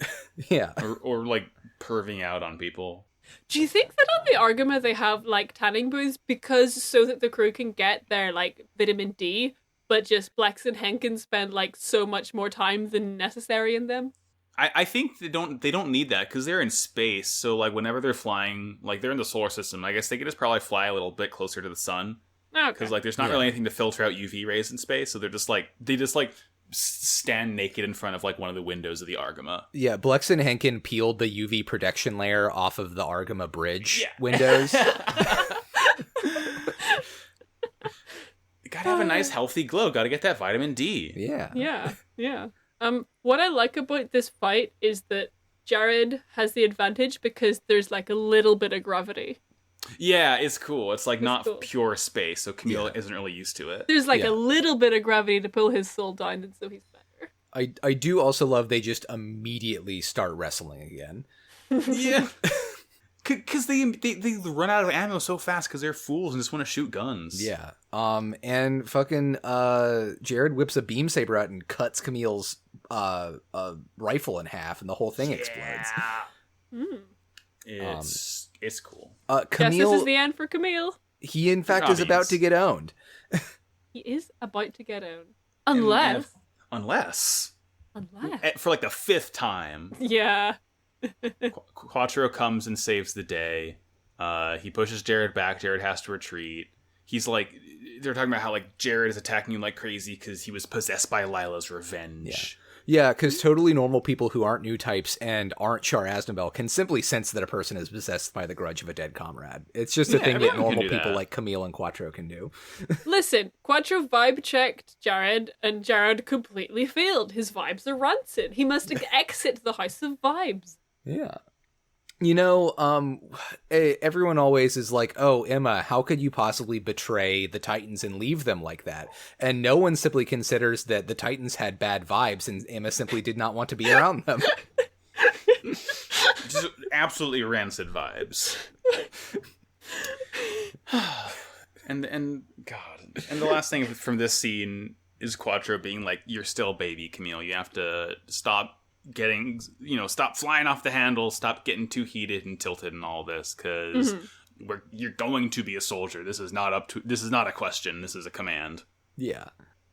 Yeah. Or, like, perving out on people. Do you think that on the Argama they have, like, tanning booths so that the crew can get their, like, vitamin D, but just Blex and Henkin spend, like, so much more time than necessary in them? I think they don't need that because they're in space. So, like, whenever they're flying, like, they're in the solar system, I guess they could just probably fly a little bit closer to the sun. Okay. Because, like, there's not really anything to filter out UV rays in space. So they just stand naked in front of, like, one of the windows of the Argama. Yeah, Blex and Henkin peeled the UV protection layer off of the Argama bridge windows. You gotta have a nice, healthy glow. Gotta get that vitamin D. Yeah. Yeah. What I like about this fight is that Jared has the advantage because there's, like, a little bit of gravity. Yeah, it's cool. It's like not cool. pure space, so Camille isn't really used to it. There's like a little bit of gravity to pull his soul down, and so he's better. I do also love they just immediately start wrestling again. Yeah. Because they run out of ammo so fast because they're fools and just want to shoot guns. Yeah. And fucking Jared whips a beam saber out and cuts Camille's rifle in half, and the whole thing explodes. It's cool. Camille, yes, this is the end for Camille. he in fact is about to get owned. He is about to get owned. Unless. For like the 5th time. Yeah. Quattro comes and saves the day. He pushes Jared back. Jared has to retreat. He's like, they're talking about how like Jared is attacking you like crazy because he was possessed by Lila's revenge. Yeah, because totally normal people who aren't new types and aren't Char Aznable can simply sense that a person is possessed by the grudge of a dead comrade. It's just a thing that normal people like Camille and Quattro can do. Listen, Quattro vibe checked Jared, and Jared completely failed. His vibes are rancid. He must exit the House of Vibes. Yeah. You know, everyone always is like, oh, Emma, how could you possibly betray the Titans and leave them like that? And no one simply considers that the Titans had bad vibes and Emma simply did not want to be around them. Just absolutely rancid vibes. and the last thing from this scene is Quattro being like, you're still baby, Camille. You have to stop stop flying off the handle, stop getting too heated and tilted and all this, because you're going to be a soldier. This is not a question. This is a command. Yeah.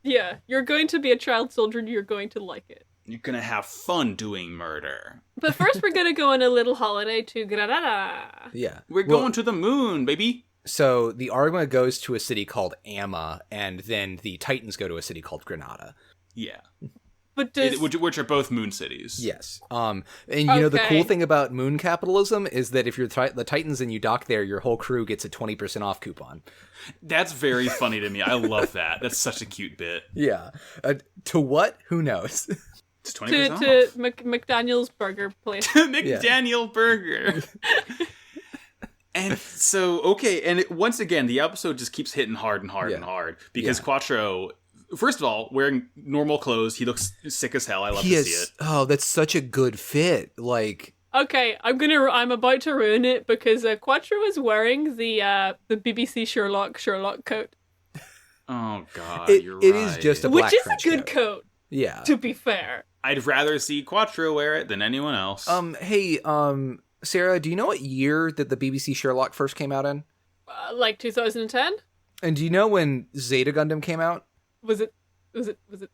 Yeah, you're going to be a child soldier and you're going to like it. You're going to have fun doing murder. But first we're going to go on a little holiday to Granada. Yeah. We're going to the moon, baby. So the Argma goes to a city called Amma, and then the Titans go to a city called Granada. Yeah. But which are both moon cities. Yes. And you know, the cool thing about moon capitalism is that if you're the Titans and you dock there, your whole crew gets a 20% off coupon. That's very funny to me. I love that. That's such a cute bit. Yeah. To what? Who knows? It's 20% off. To McDaniel's burger place. McDaniel Burger. And so, okay, and once again, the episode just keeps hitting hard and hard and hard. Because Quattro... First of all, wearing normal clothes, he looks sick as hell. I love to see it. Oh, that's such a good fit. Like, okay, I'm about to ruin it because Quattro is wearing the BBC Sherlock coat. Oh God, you're right. It is just a black which is a good coat. Yeah. To be fair, I'd rather see Quattro wear it than anyone else. Hey, Sarah, do you know what year that the BBC Sherlock first came out in? Like 2010. And do you know when Zeta Gundam came out? Was it 2010?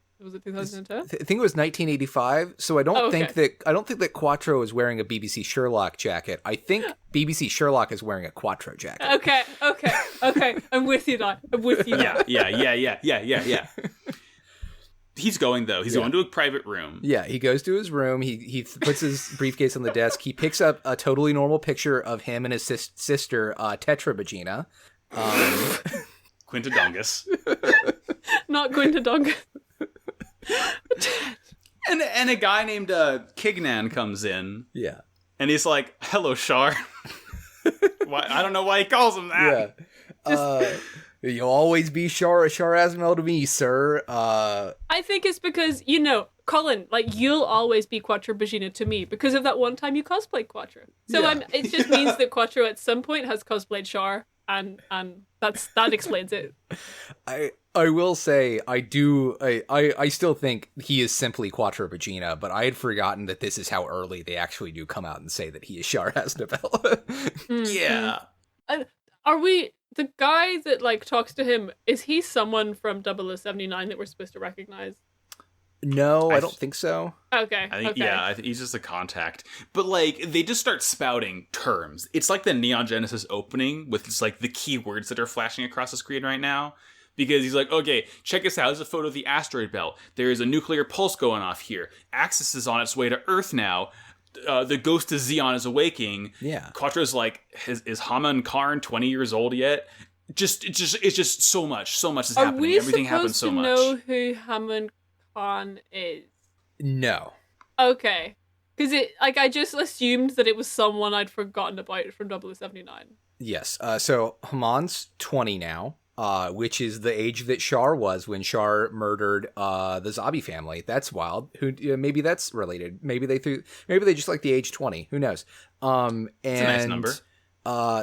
I think it was 1985. So I don't think that Quattro is wearing a BBC Sherlock jacket. I think BBC Sherlock is wearing a Quattro jacket. Okay. I'm with you now. Yeah. He's going though. He's going to a private room. Yeah, he goes to his room. He puts his briefcase on the desk. He picks up a totally normal picture of him and his sister Tetra Bajeena. Quintadongus. Not Quintadongus. and a guy named Kignan comes in. Yeah. And he's like, hello, Char. I don't know why he calls him that. Yeah. You'll always be Char Aznable to me, sir. I think it's because, Colin, like, you'll always be Quattro Bajeena to me because of that one time you cosplayed Quattro. So it just means that Quattro at some point has cosplayed Char. And that explains it. I will say I still think he is simply Quattro Bajeena, but I had forgotten that this is how early they actually do come out and say that he is Char Aznable. Yeah. Are we the guy that like talks to him? Is he someone from 0079 that we're supposed to recognize? No, I don't think so. Okay. I think he's just a contact. But like they just start spouting terms. It's like the Neon Genesis opening with just like the keywords that are flashing across the screen right now. Because he's like, okay, check this out. This is a photo of the asteroid belt. There is a nuclear pulse going off here. Axis is on its way to Earth now. The ghost of Zeon is awaking. Yeah. Quattro's like, is Haman Karn 20 years old yet? It's just so much is happening. Everything happens so much. Are we supposed to know who Haman Karn is? No. Okay. Because I just assumed that it was someone I'd forgotten about from 0079. Yes. So Hamon's 20 now, which is the age that Char was when Char murdered the Zabi family. That's wild. Maybe that's related. Maybe they just like the age 20. Who knows? And it's a nice number.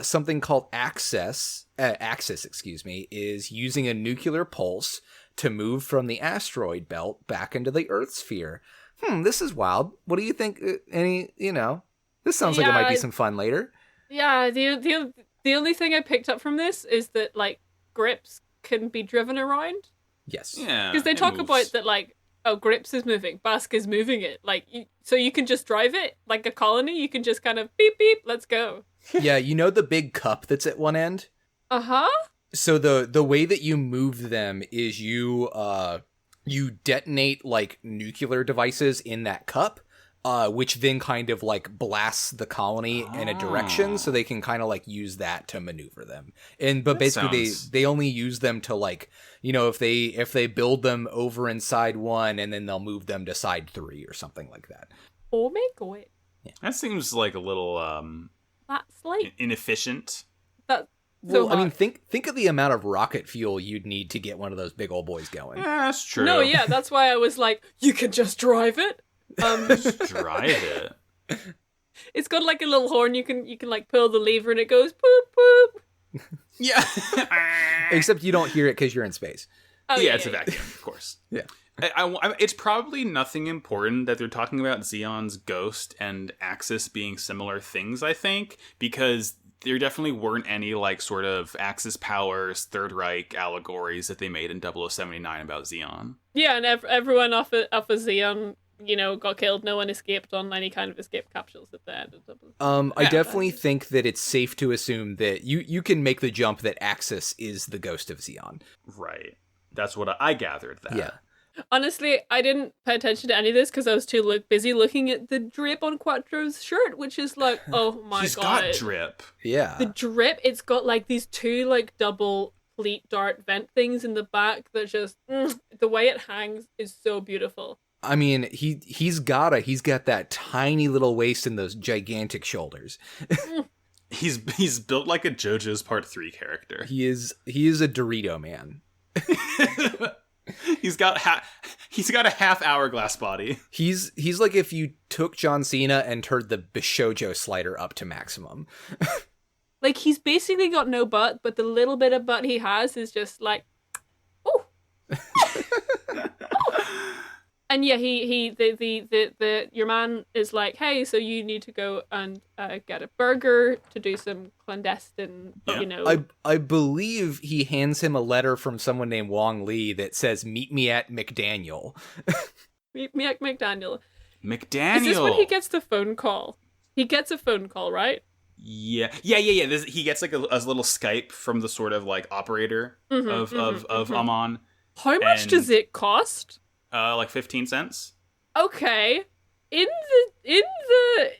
Something called Axis, is using a nuclear pulse to move from the asteroid belt back into the Earth sphere. This is wild. What do you think? This sounds like it might be some fun later. Yeah, the only thing I picked up from this is that, like, Grips can be driven around. Yes. Yeah. Because they talk about that, like, Grips is moving, Bask is moving it. Like, so you can just drive it like a colony. You can just kind of beep, beep, let's go. Yeah, you know the big cup that's at one end? Uh-huh. So the way that you move them is you detonate, like, nuclear devices in that cup. Which then kind of like blasts the colony in a direction, so they can kind of like use that to maneuver them. But basically they only use them to, like, if they build them over inside one, and then they'll move them to side 3 or something like that. Oh my god. Yeah. That seems like a little that's like inefficient. Well, I mean, think of the amount of rocket fuel you'd need to get one of those big old boys going. Yeah, that's true. No, yeah, that's why I was like, you can just drive it. Just drive it. It's got like a little horn. You can like pull the lever and it goes boop boop. Yeah. Except you don't hear it because you're in space. Oh, yeah, it's a vacuum, of course. Yeah. It's probably nothing important that they're talking about Zeon's ghost and Axis being similar things, I think, because there definitely weren't any, like, sort of Axis powers, Third Reich allegories that they made in 0079 about Zeon. Yeah, and everyone off of Zeon, got killed. No one escaped on any kind of escape capsules at the end. I definitely think that it's safe to assume that you can make the jump that Axis is the ghost of Zeon. Right. That's what I gathered that. Yeah. Honestly, I didn't pay attention to any of this because I was too busy looking at the drip on Quattro's shirt, which is like, oh my god. He's got drip. Yeah. The drip, it's got like these 2 like double pleat dart vent things in the back that just, the way it hangs is so beautiful. I mean, he's got that tiny little waist and those gigantic shoulders. He's built like a JoJo's Part 3 character. He is a Dorito man. He's got a half hourglass body. He's like if you took John Cena and turned the Bishojo slider up to maximum. Like, he's basically got no butt, but the little bit of butt he has is just like, oh. And yeah, your man is like, hey, so you need to go and get a burger to do some clandestine, I believe he hands him a letter from someone named Wong Lee that says, meet me at McDaniel. Meet me at McDaniel. McDaniel. Is this when he gets the phone call? He gets a phone call, right? Yeah. He gets like a little Skype from the sort of like operator of Amon. How much does it cost? Like 15 cents. Okay. In the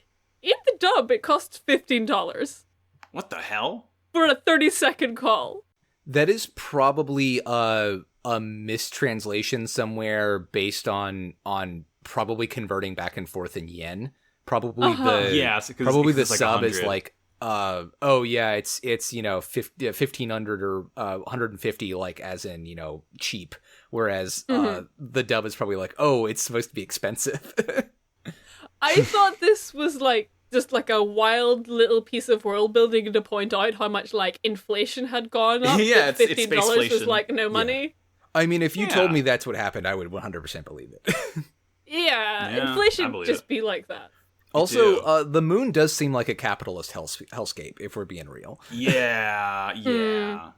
dub, it costs $15. What the hell? For a 30-second call. That is probably a mistranslation somewhere based on probably converting back and forth in yen. Probably the sub is like it's 1500 or 150, like, as in, cheap, whereas the dub is probably like, oh, it's supposed to be expensive. I thought this was like just like a wild little piece of world building to point out how much like inflation had gone up. Yeah, it's $15 was like no money. Yeah. I mean, if you told me that's what happened, I would 100% believe it. Yeah, inflation just be like that. Also, the moon does seem like a capitalist hellscape, if we're being real. Yeah.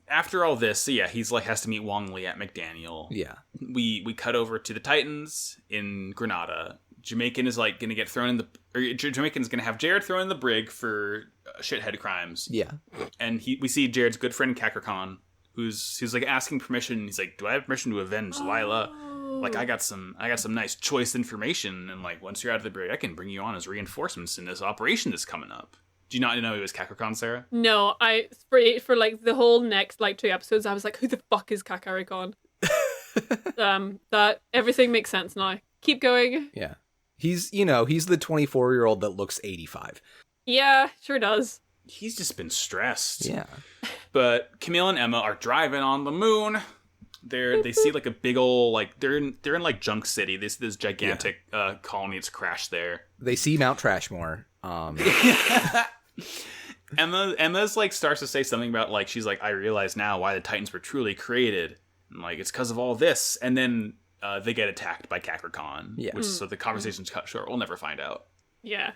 After all this, so yeah, he's like has to meet Wong Lee at McDaniel. Yeah. We cut over to the Titans in Granada. Jamaican's gonna have Jared thrown in the brig for shithead crimes. Yeah. And we see Jared's good friend Kakarkan, who's like asking permission. He's like, "Do I have permission to avenge Lila? Like, I got some nice choice information, and like once you're out of the brig, I can bring you on as reinforcements in this operation that's coming up." Do you not know it was Kakarkan, Sarah? No, for like the whole next like 2 episodes, I was like, who the fuck is Kakarikon? That everything makes sense now. Keep going. Yeah. He's the 24-year-old that looks 85. Yeah, sure does. He's just been stressed. Yeah. But Camille and Emma are driving on the moon. They see like a big old like they're in like Junk City. This gigantic colony that's crashed there. They see Mount Trashmore. Emma's like starts to say something about like she's like, I realize now why the Titans were truly created. And, like it's because of all this. And then they get attacked by Kakarkon. Yeah. So the conversation's cut short. We'll never find out. Yeah.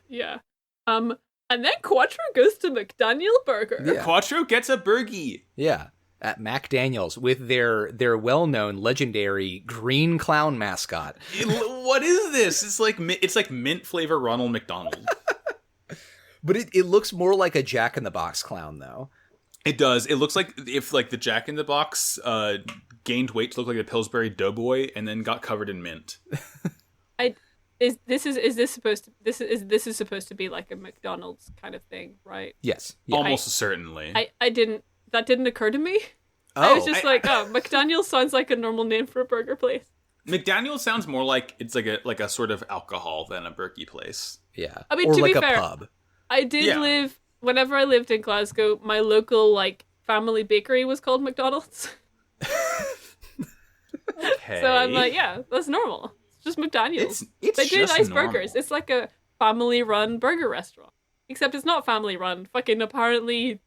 And then Quattro goes to McDaniel Burger. Yeah. Quattro gets a burgie. Yeah. At Mac Daniels with their well-known legendary green clown mascot. What is this? It's like mint flavor Ronald McDonald. But it looks more like a Jack in the Box clown though. It does. It looks like if like the Jack in the Box gained weight to look like a Pillsbury Doughboy and then got covered in mint. Is this supposed to be like a McDonald's kind of thing, right? Yes. Yeah. Almost certainly. That didn't occur to me. Oh. I was just McDaniel sounds like a normal name for a burger place. McDaniel sounds more like it's like a sort of alcohol than a burgie place. Yeah. I mean, or to like be a fair, pub. I did live, whenever I lived in Glasgow, my local, like, family bakery was called McDonald's. Okay. So I'm like, yeah, that's normal. It's just McDaniel's. They do just nice normal. burgers. It's like a family-run burger restaurant. Except it's not family-run. Fucking apparently,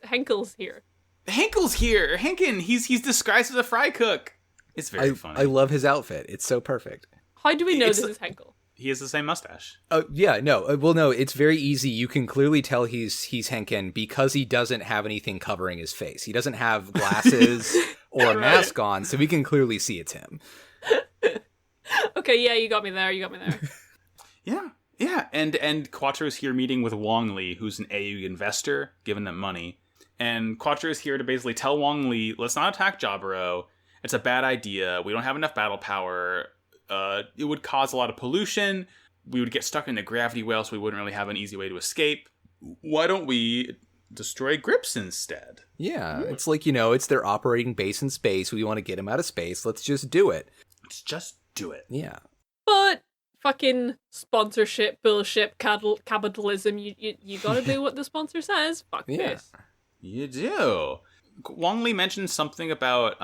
Henkel's here. Henkel's here. Henkin, he's disguised as a fry cook. It's very funny. I love his outfit. It's so perfect. How do we know this is Henkel? He has the same mustache. Yeah, no. Well, no, it's very easy. You can clearly tell he's Henkin because he doesn't have anything covering his face. He doesn't have glasses or a mask on, so we can clearly see it's him. Okay, yeah, you got me there. Yeah. And Quattro's here meeting with Wong Li, who's an AU investor, giving them money. And Quattro's here to basically tell Wong Li, let's not attack Jaburo. It's a bad idea. We don't have enough battle power. It would cause a lot of pollution. We would get stuck in a gravity well, so we wouldn't really have an easy way to escape. Why don't we destroy Grips instead? Yeah, it's like, it's their operating base in space. We want to get him out of space. Let's just do it. Let's just do it. Yeah. But fucking sponsorship, bullshit, capitalism, you gotta do what the sponsor says. Fuck this. You do. Wong Li mentioned something about,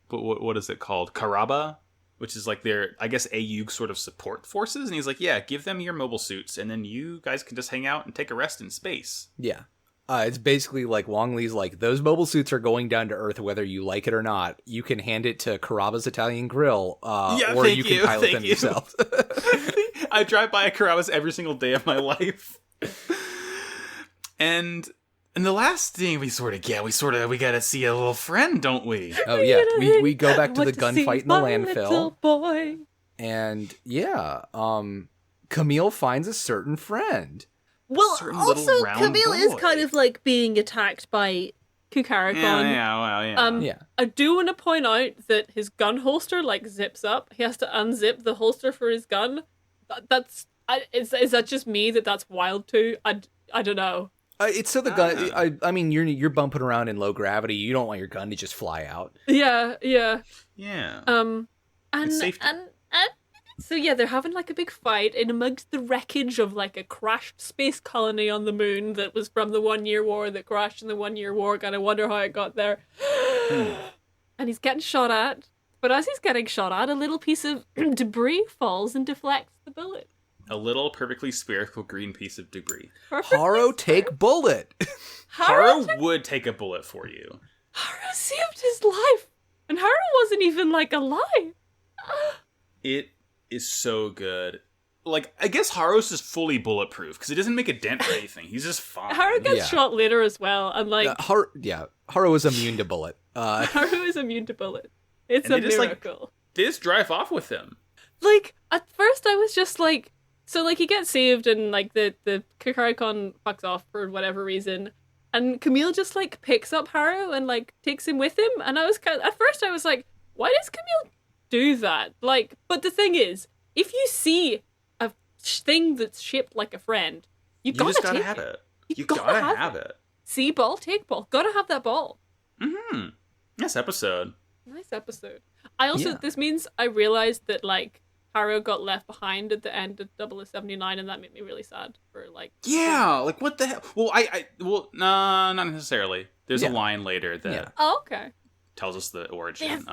what is it called? Karaba? Which is like their, I guess, AU sort of support forces. And he's like, yeah, give them your mobile suits, and then you guys can just hang out and take a rest in space. Yeah. It's basically like Wong Li's like, those mobile suits are going down to Earth whether you like it or not. You can hand it to Karaba's Italian Grill, or you can pilot them yourself. I drive by a Karaba's every single day of my life. And the last thing we gotta see a little friend, don't we? Oh yeah, we go back to the gunfight in the landfill. Boy. And yeah, Camille finds a certain friend. Well, also Camille is kind of like being attacked by Kukarakon. Yeah. I do want to point out that his gun holster like zips up. He has to unzip the holster for his gun. Is that just me that's wild too? I don't know. It's so the gun. I mean, you're bumping around in low gravity. You don't want your gun to just fly out. Yeah. It's safety. So yeah, they're having like a big fight in amongst the wreckage of like a crashed space colony on the moon that was from the 1 Year War that crashed in the 1 Year War. Kind of wonder how it got there. And he's getting shot at. But as he's getting shot at, a little piece of debris falls and deflects the bullet. A little perfectly spherical green piece of debris. Haro, take bullet. Haro would take a bullet for you. Haro saved his life. And Haro wasn't even like alive. It is so good. Like, I guess Haro's just fully bulletproof because it doesn't make a dent or anything. He's just fine. Haro gets shot later as well. And like, Haro is immune to bullet. Haro is immune to bullet. It's a miracle. They just drive off with him. Like, at first I was just like, so like he gets saved and like the Kukarikon fucks off for whatever reason. And Camille just like picks up Haro and like takes him with him. And at first I was like, why does Camille do that? Like, but the thing is, if you see a thing that's shaped like a friend, you just gotta have it. You gotta have it. See ball, take ball. Gotta have that ball. Nice episode. Nice episode. I also, this means I realized that like Haru got left behind at the end of 0079, and that made me really sad for like. Yeah, like what the hell? Well, no, not necessarily. There's a line later that Oh, okay. tells us the origin.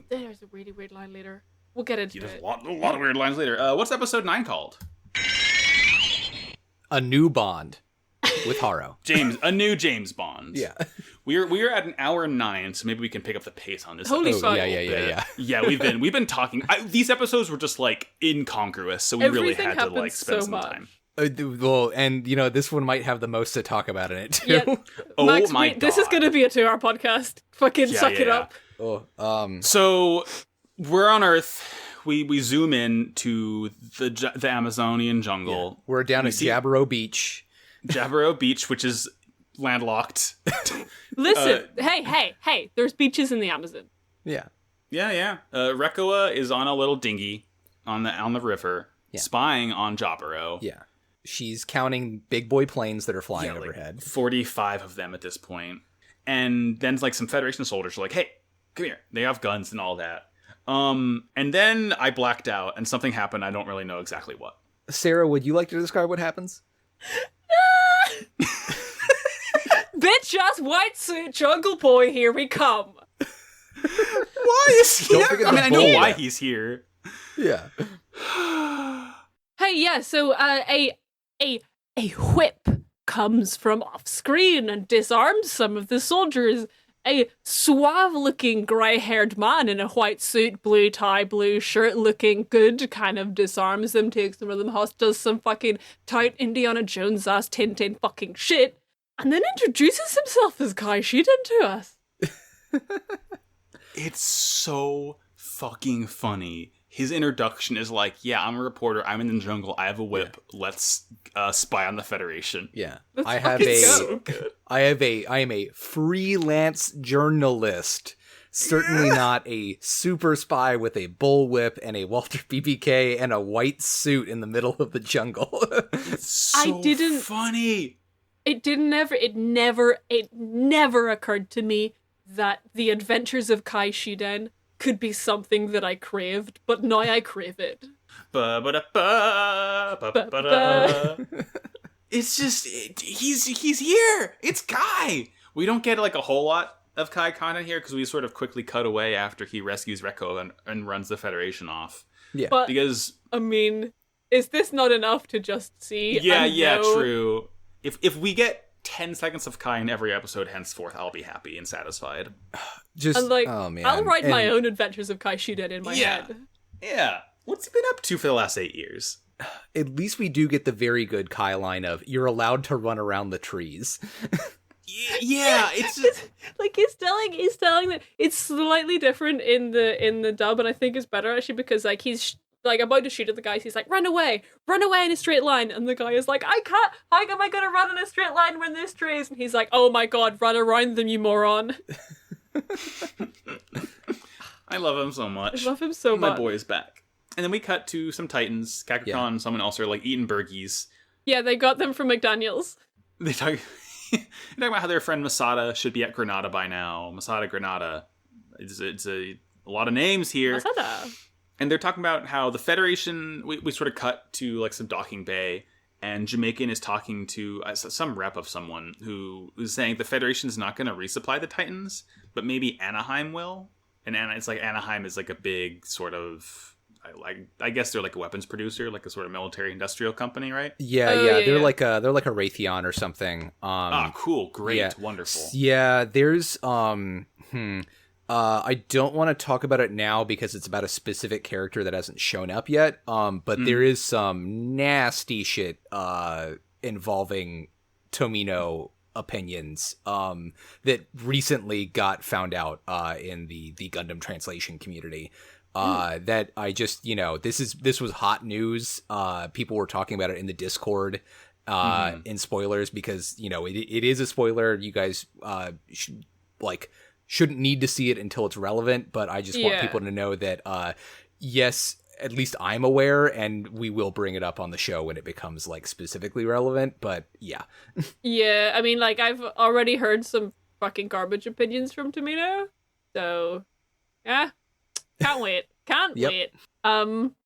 There's a really weird line later. We'll get into There's it. a lot of weird lines later. What's episode 9 called? A new bond with Haru. A new James Bond. Yeah. We're at an hour 9, so maybe we can pick up the pace on this. Holy episode. fuck. Yeah. Yeah, we've been talking. These episodes were just like incongruous, so we really had to like spend some time. Well, and this one might have the most to talk about in it too. Yeah. Oh Max, my god, this is gonna be a 2-hour podcast. Fucking suck it up. So we're on Earth. We zoom in to the Amazonian jungle. Yeah. We're down at Jaburo Beach. Jaburo Beach, which is landlocked. Listen, hey, there's beaches in the Amazon. Yeah. Yeah. Rekoa is on a little dinghy on the river, spying on Jaburo. Yeah. She's counting big boy planes that are flying overhead. Like 45 of them at this point. And then like some Federation soldiers are like, hey, come here. They have guns and all that. And then I blacked out and something happened. I don't really know exactly what. Sarah, would you like to describe what happens? Bitch ass white suit jungle boy, here we come. Why is he here? I mean, I know why he's here. Yeah. Hey, yeah, so a whip comes from off screen and disarms some of the soldiers. A suave-looking grey-haired man in a white suit, blue tie, blue shirt, looking good, kind of disarms them, takes some of them hostage, does some fucking tight Indiana Jones-ass Tintin fucking shit, and then introduces himself as Kai Shiden to us. It's so fucking funny. His introduction is like, yeah, I'm a reporter, I'm in the jungle, I have a whip, let's spy on the Federation. Yeah. That's I am a freelance journalist. Certainly not a super spy with a bullwhip and a Walter BBK and a white suit in the middle of the jungle. It's so funny. It never occurred to me that the adventures of Kai Shiden could be something that I craved, but now I crave it. It's just, he's here. It's Kai. We don't get like a whole lot of Kai content here because we sort of quickly cut away after he rescues Rekko and runs the Federation off. Yeah, but, because I mean, is this not enough to just see? Yeah, true. If we get 10 seconds of Kai in every episode henceforth, I'll be happy and satisfied. Oh man, I'll write my own adventures of Kai Shiden in my head. Yeah. What's he been up to for the last 8 years? At least we do get the very good Kai line of "You're allowed to run around the trees." Yeah, it's just... like he's telling that it's slightly different in the dub, and I think it's better actually because like he's like about to shoot at the guys. He's like, run away in a straight line, and the guy is like, I can't. How am I gonna run in a straight line when there's trees? And he's like, oh my god, run around them, you moron. I love him so much. I love him so much. My boy is back. And then we cut to some Titans. Kakarot and someone else are like eating burgies. Yeah, they got them from McDaniels. They talk about how their friend Masada should be at Granada by now. Masada Granada. It's a lot of names here. Masada. And they're talking about how the Federation, we sort of cut to like some docking bay, and Jamaican is talking to some rep of someone who is saying the Federation is not going to resupply the Titans, but maybe Anaheim will. And it's like Anaheim is like a big sort of, I guess they're like a weapons producer, like a sort of military industrial company, right? Yeah, they're like a Raytheon or something. Cool, great, wonderful. Yeah, there's I don't want to talk about it now because it's about a specific character that hasn't shown up yet. But there is some nasty shit involving Tomino opinions that recently got found out in the Gundam translation community. That I just, this was hot news. People were talking about it in the Discord in spoilers because, it is a spoiler. You guys shouldn't need to see it until it's relevant, but I just want people to know that, yes, at least I'm aware, and we will bring it up on the show when it becomes like specifically relevant, but yeah. Yeah, I mean, like, I've already heard some fucking garbage opinions from Tomino, so, yeah, can't wait. Can't wait.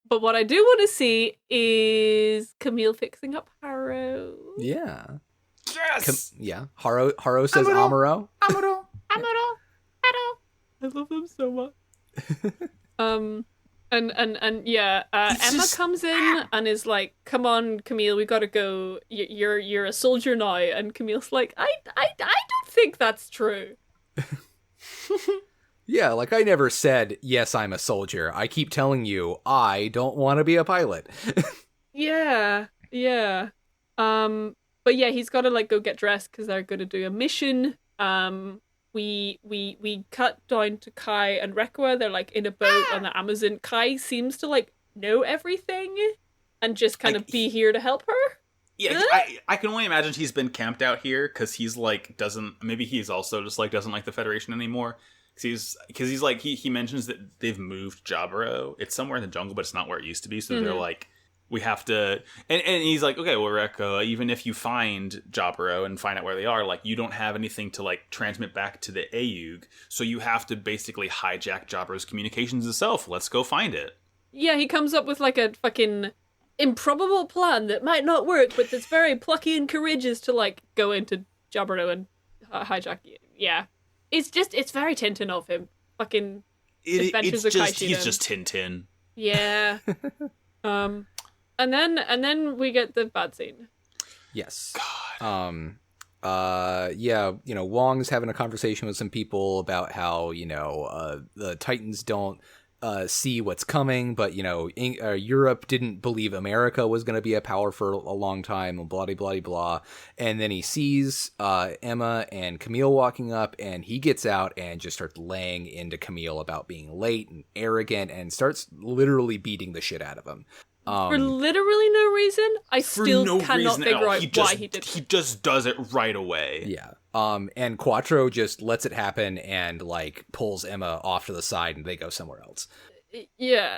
But what I do want to see is Camille fixing up Harrow. Yeah. Yes. Haro says Amuro. Amuro. I love them so much. Emma comes in and is like, "Come on, Camille, we gotta go. You're a soldier now." And Camille's like, "I don't think that's true." Yeah, like I never said, yes, I'm a soldier. I keep telling you, I don't want to be a pilot. Yeah. But yeah, he's got to like go get dressed because they're going to do a mission. We cut down to Kai and Rekwa. They're like in a boat on the Amazon. Kai seems to like know everything and just kind of be here to help her. Yeah, I can only imagine he's been camped out here because he's like maybe he's also just like doesn't like the Federation anymore. Because he's like he mentions that they've moved Jaburo. It's somewhere in the jungle, but it's not where it used to be. So they're like, we have to, and he's like, okay, well, Rekko, even if you find Jaburo and find out where they are, like you don't have anything to like transmit back to the Ayug, so you have to basically hijack Jaburo's communications itself. Let's go find it. Yeah, he comes up with like a fucking improbable plan that might not work, but that's very plucky and courageous to like go into Jaburo and hijack. Yeah. It's very Tintin of him. Fucking Adventures of Kaishiden. He's just Tintin. Yeah. And then we get the bad scene. Yes. God. Wong's having a conversation with some people about how, the Titans don't see what's coming, but Europe didn't believe America was going to be a power for a long time, blah blah blah blah. And then he sees Emma and Camille walking up, and he gets out and just starts laying into Camille about being late and arrogant, and starts literally beating the shit out of him. For literally no reason. I still cannot figure out why he did it. He just does it right away. Yeah. And Quattro just lets it happen and like pulls Emma off to the side, and they go somewhere else. Yeah.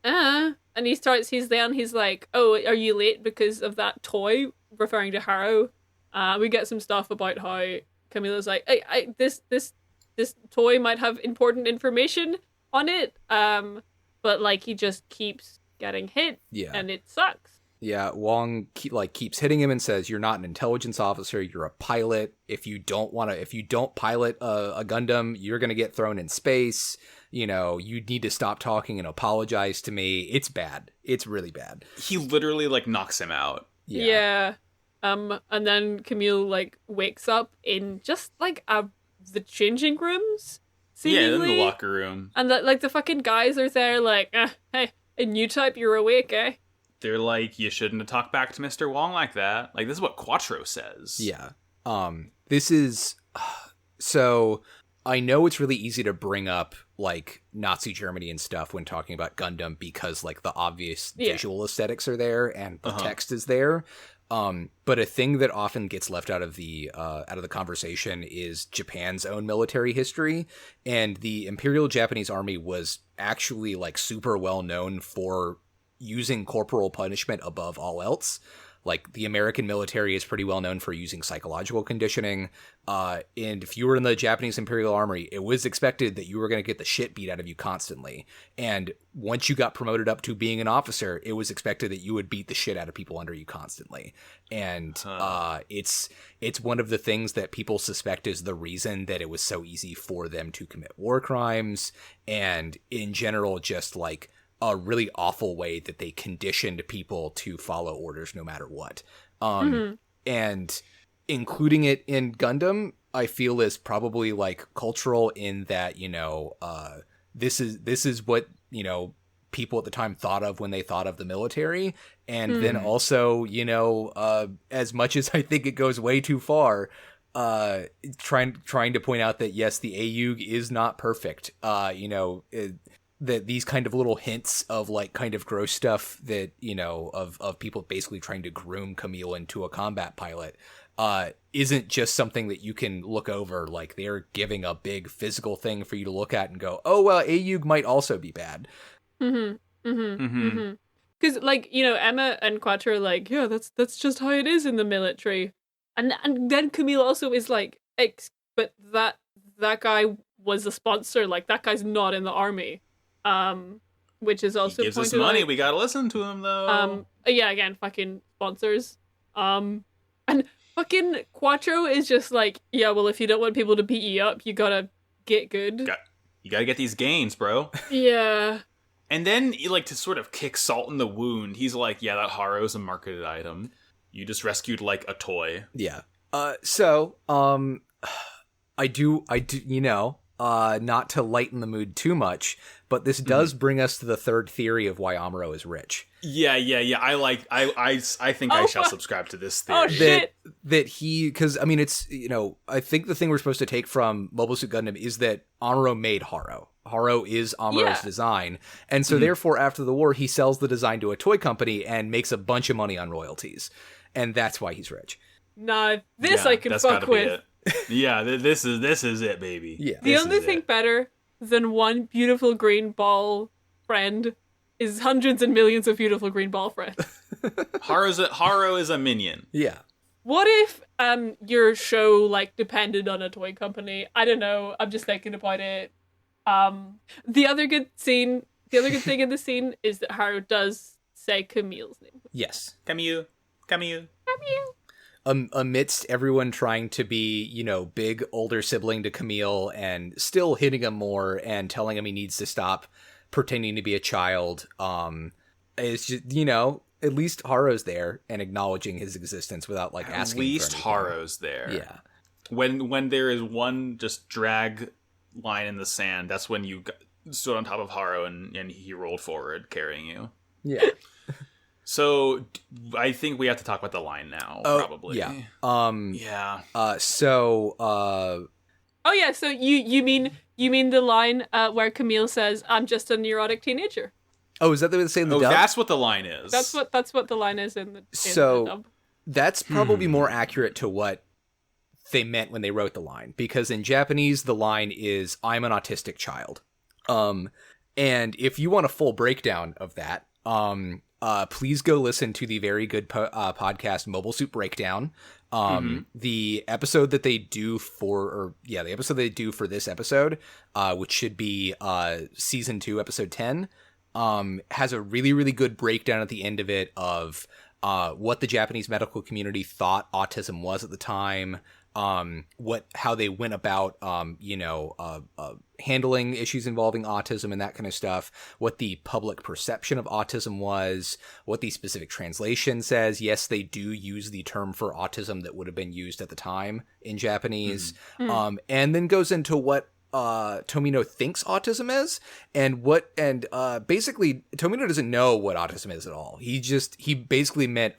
And he's there and he's like, "Oh, are you late because of that toy?" Referring to Harrow. We get some stuff about how Camilla's like, this toy might have important information on it. But like he just keeps getting hit, and it sucks. Yeah, Wong keeps hitting him and says, "You're not an intelligence officer. You're a pilot. If you don't pilot a Gundam, you're gonna get thrown in space. You need to stop talking and apologize to me. It's bad. It's really bad." He literally like knocks him out. Yeah. And then Camille like wakes up in just like the changing rooms. Seemingly. Yeah, in the locker room. And the fucking guys are there like, "Hey, a new type, you're awake, eh?" They're like, "You shouldn't have talked back to Mr. Wong like that." Like, this is what Quattro says. Yeah. This is... So, I know it's really easy to bring up, like, Nazi Germany and stuff when talking about Gundam because, like, the obvious visual aesthetics are there and the text is there. But a thing that often gets left out of the conversation is Japan's own military history, and the Imperial Japanese Army was actually like super well known for using corporal punishment above all else. Like the American military is pretty well known for using psychological conditioning. And if you were in the Japanese Imperial Army, it was expected that you were going to get the shit beat out of you constantly. And once you got promoted up to being an officer, it was expected that you would beat the shit out of people under you constantly. And it's one of the things that people suspect is the reason that it was so easy for them to commit war crimes. And in general, just like a really awful way that they conditioned people to follow orders no matter what. And including it in Gundam, I feel is probably like cultural in that, this is what, people at the time thought of when they thought of the military. And then also, as much as I think it goes way too far, trying to point out that yes, the AUG is not perfect. That these kind of little hints of like kind of gross stuff that, of people basically trying to groom Camille into a combat pilot, isn't just something that you can look over. Like they're giving a big physical thing for you to look at and go, oh, well, AUG might also be bad. Because like, Emma and Quattro are like, yeah, that's just how it is in the military. And then Camille also is like, but that guy was a sponsor. Like that guy's not in the army. which is also He gives us pointed money. out. We gotta listen to him though. Yeah, again, fucking sponsors. And fucking Quattro is just like, yeah, well, if you don't want people to beat you up, you gotta get good. You gotta get these gains, bro. Yeah. And then, like, to sort of kick salt in the wound, he's like, yeah, that Haro's a marketed item. You just rescued, like, a toy. Yeah. So, I do, not to lighten the mood too much, but this does bring us to the third theory of why Amuro is rich. Yeah. I think I shall subscribe to this theory. Oh, shit. That he, because, I mean, it's, I think the thing we're supposed to take from Mobile Suit Gundam is that Amuro made Haro. Haro is Amuro's design. And so therefore, after the war, he sells the design to a toy company and makes a bunch of money on royalties. And that's why he's rich. Nah, this I can fuck with. Yeah, this is it, baby. Yeah. The only thing better than one beautiful green ball friend is hundreds and millions of beautiful green ball friends. Haro is a minion. Yeah. What if your show like depended on a toy company? I don't know. I'm just thinking about it. The other good thing in the scene is that Haro does say Camille's name. Yes. Camille. Amidst everyone trying to be, big older sibling to Camille and still hitting him more and telling him he needs to stop pretending to be a child, it's just, at least Haro's there and acknowledging his existence without like asking. At least for anything. Haro's there. Yeah. When there is one just drag line in the sand, that's when you stood on top of Haro and he rolled forward carrying you. Yeah. So I think we have to talk about the line now, probably. Yeah. So you mean the line where Camille says, "I'm just a neurotic teenager." Oh, is that the way they say in the dub? That's what the line is. That's what the line is in the dub. That's probably more accurate to what they meant when they wrote the line, because in Japanese the line is "I'm an autistic child." And if you want a full breakdown of that, please go listen to the very good podcast Mobile Suit Breakdown. The episode that they do for this episode, which should be season 2, episode 10, has a really, really good breakdown at the end of it of what the Japanese medical community thought autism was at the time, how they went about, handling issues involving autism and that kind of stuff, what the public perception of autism was, what the specific translation says. Yes, they do use the term for autism that would have been used at the time in Japanese, and then goes into what Tomino thinks autism is, and basically Tomino doesn't know what autism is at all. He basically meant,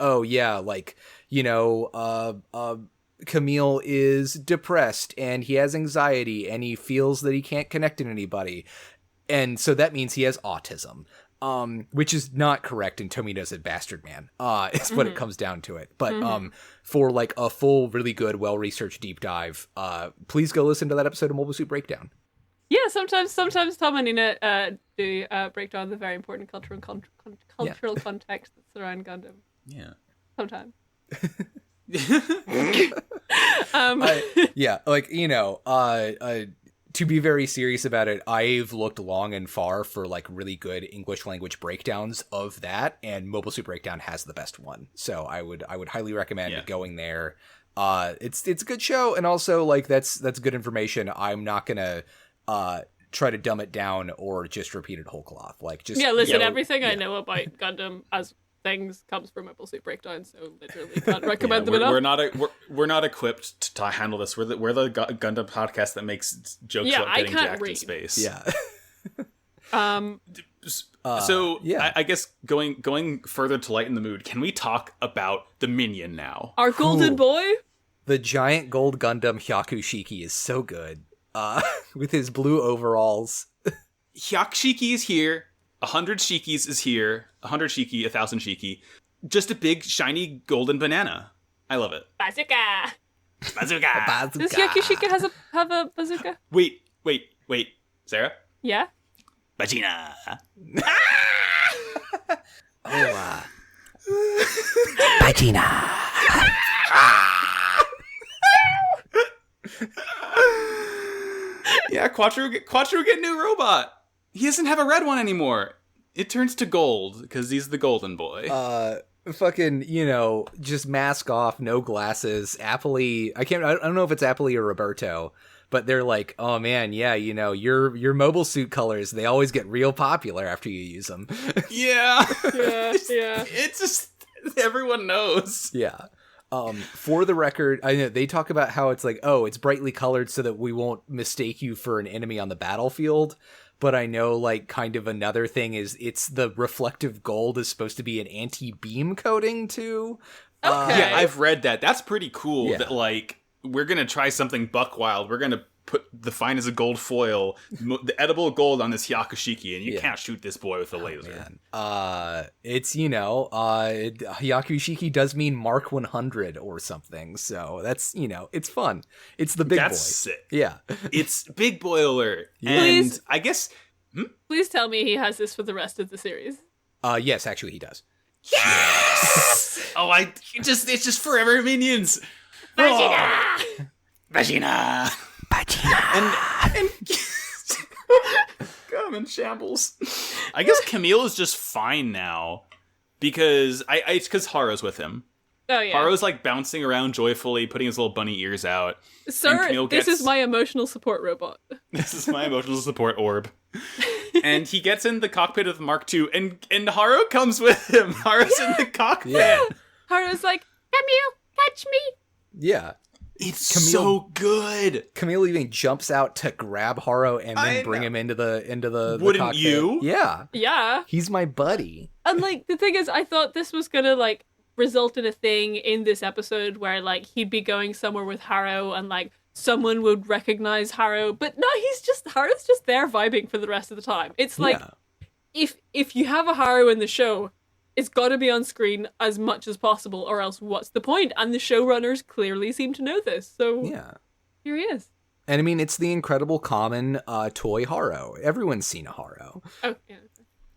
Camille is depressed and he has anxiety and he feels that he can't connect to anybody, and so that means he has autism, which is not correct, and Tomino's a bastard man, is what it comes down to it. But for like a full, really good, well-researched deep dive, please go listen to that episode of Mobile Suit Breakdown. Yeah, sometimes Tom and Nina do break down the very important cultural context that surround Gundam. Yeah. Sometimes. To be very serious about it, I've looked long and far for like really good English language breakdowns of that, and Mobile Suit Breakdown has the best one. So I would highly recommend going there. It's a good show, and also like that's good information. I'm not gonna try to dumb it down or just repeat it whole cloth. Like just everything I know about Gundam as things comes from Mobile Suit Breakdown, so literally can't recommend them enough. We're not equipped to handle this. We're the Gundam podcast that makes jokes about getting jacked in space. Yeah. I guess going further to lighten the mood, can we talk about the Minion now? Our golden boy? The giant gold Gundam Hyakushiki is so good. With his blue overalls. Hyakushiki is here. 100 Shikis is here. 100 Shiki, 1,000 Shiki. Just a big, shiny, golden banana. I love it. Bazooka! Bazooka! Does Hyakushiki have a bazooka? Wait. Sarah? Yeah? Bajeena! Bajeena! Yeah, Quattro get new robot. He doesn't have a red one anymore. It turns to gold because he's the golden boy. Fucking, just mask off, no glasses. Appley, I don't know if it's Appley or Roberto, but they're like, oh man, yeah, your mobile suit colors, they always get real popular after you use them. Yeah. Yeah. It's just, everyone knows. Yeah. For the record, I know they talk about how it's like, oh, it's brightly colored so that we won't mistake you for an enemy on the battlefield. But I know, like, kind of another thing is it's the reflective gold is supposed to be an anti-beam coating, too. Okay. Yeah, I've read that. That's pretty cool Yeah. that, like, we're going to try something buck wild. We're going to put the fine as a gold foil, the edible gold on this Yakushiki, and you can't shoot this boy with a laser. Man. It's, Yakushiki does mean Mark 100 or something. So that's, it's fun. It's the big boy. That's sick. Yeah. It's big boy alert. And Please. I guess... Please tell me he has this for the rest of the series. Yes, actually he does. Yes! It's just forever minions. Bajeena! Bajeena! And come in shambles. I guess Camille is just fine now because it's because Haru's with him. Oh yeah. Haru's like bouncing around joyfully, putting his little bunny ears out. Sir, this is my emotional support robot. This is my emotional support orb. And he gets in the cockpit of the Mark II, and Haru comes with him. Haru's in the cockpit. Yeah. Haru's like, Camille, catch me. Yeah. It's so good. Camille even jumps out to grab Haru and then I bring know. him into the Wouldn't cockpit. you? Yeah. Yeah. He's my buddy. And like the thing is, I thought this was gonna like result in a thing in this episode where like he'd be going somewhere with Haru and like someone would recognize Haru, but no, Haru's just there vibing for the rest of the time. It's like if you have a Haru in the show, it's got to be on screen as much as possible, or else what's the point? And the showrunners clearly seem to know this, so here he is. And I mean, it's the incredible common toy Haru. Everyone's seen a Haru. Oh yeah.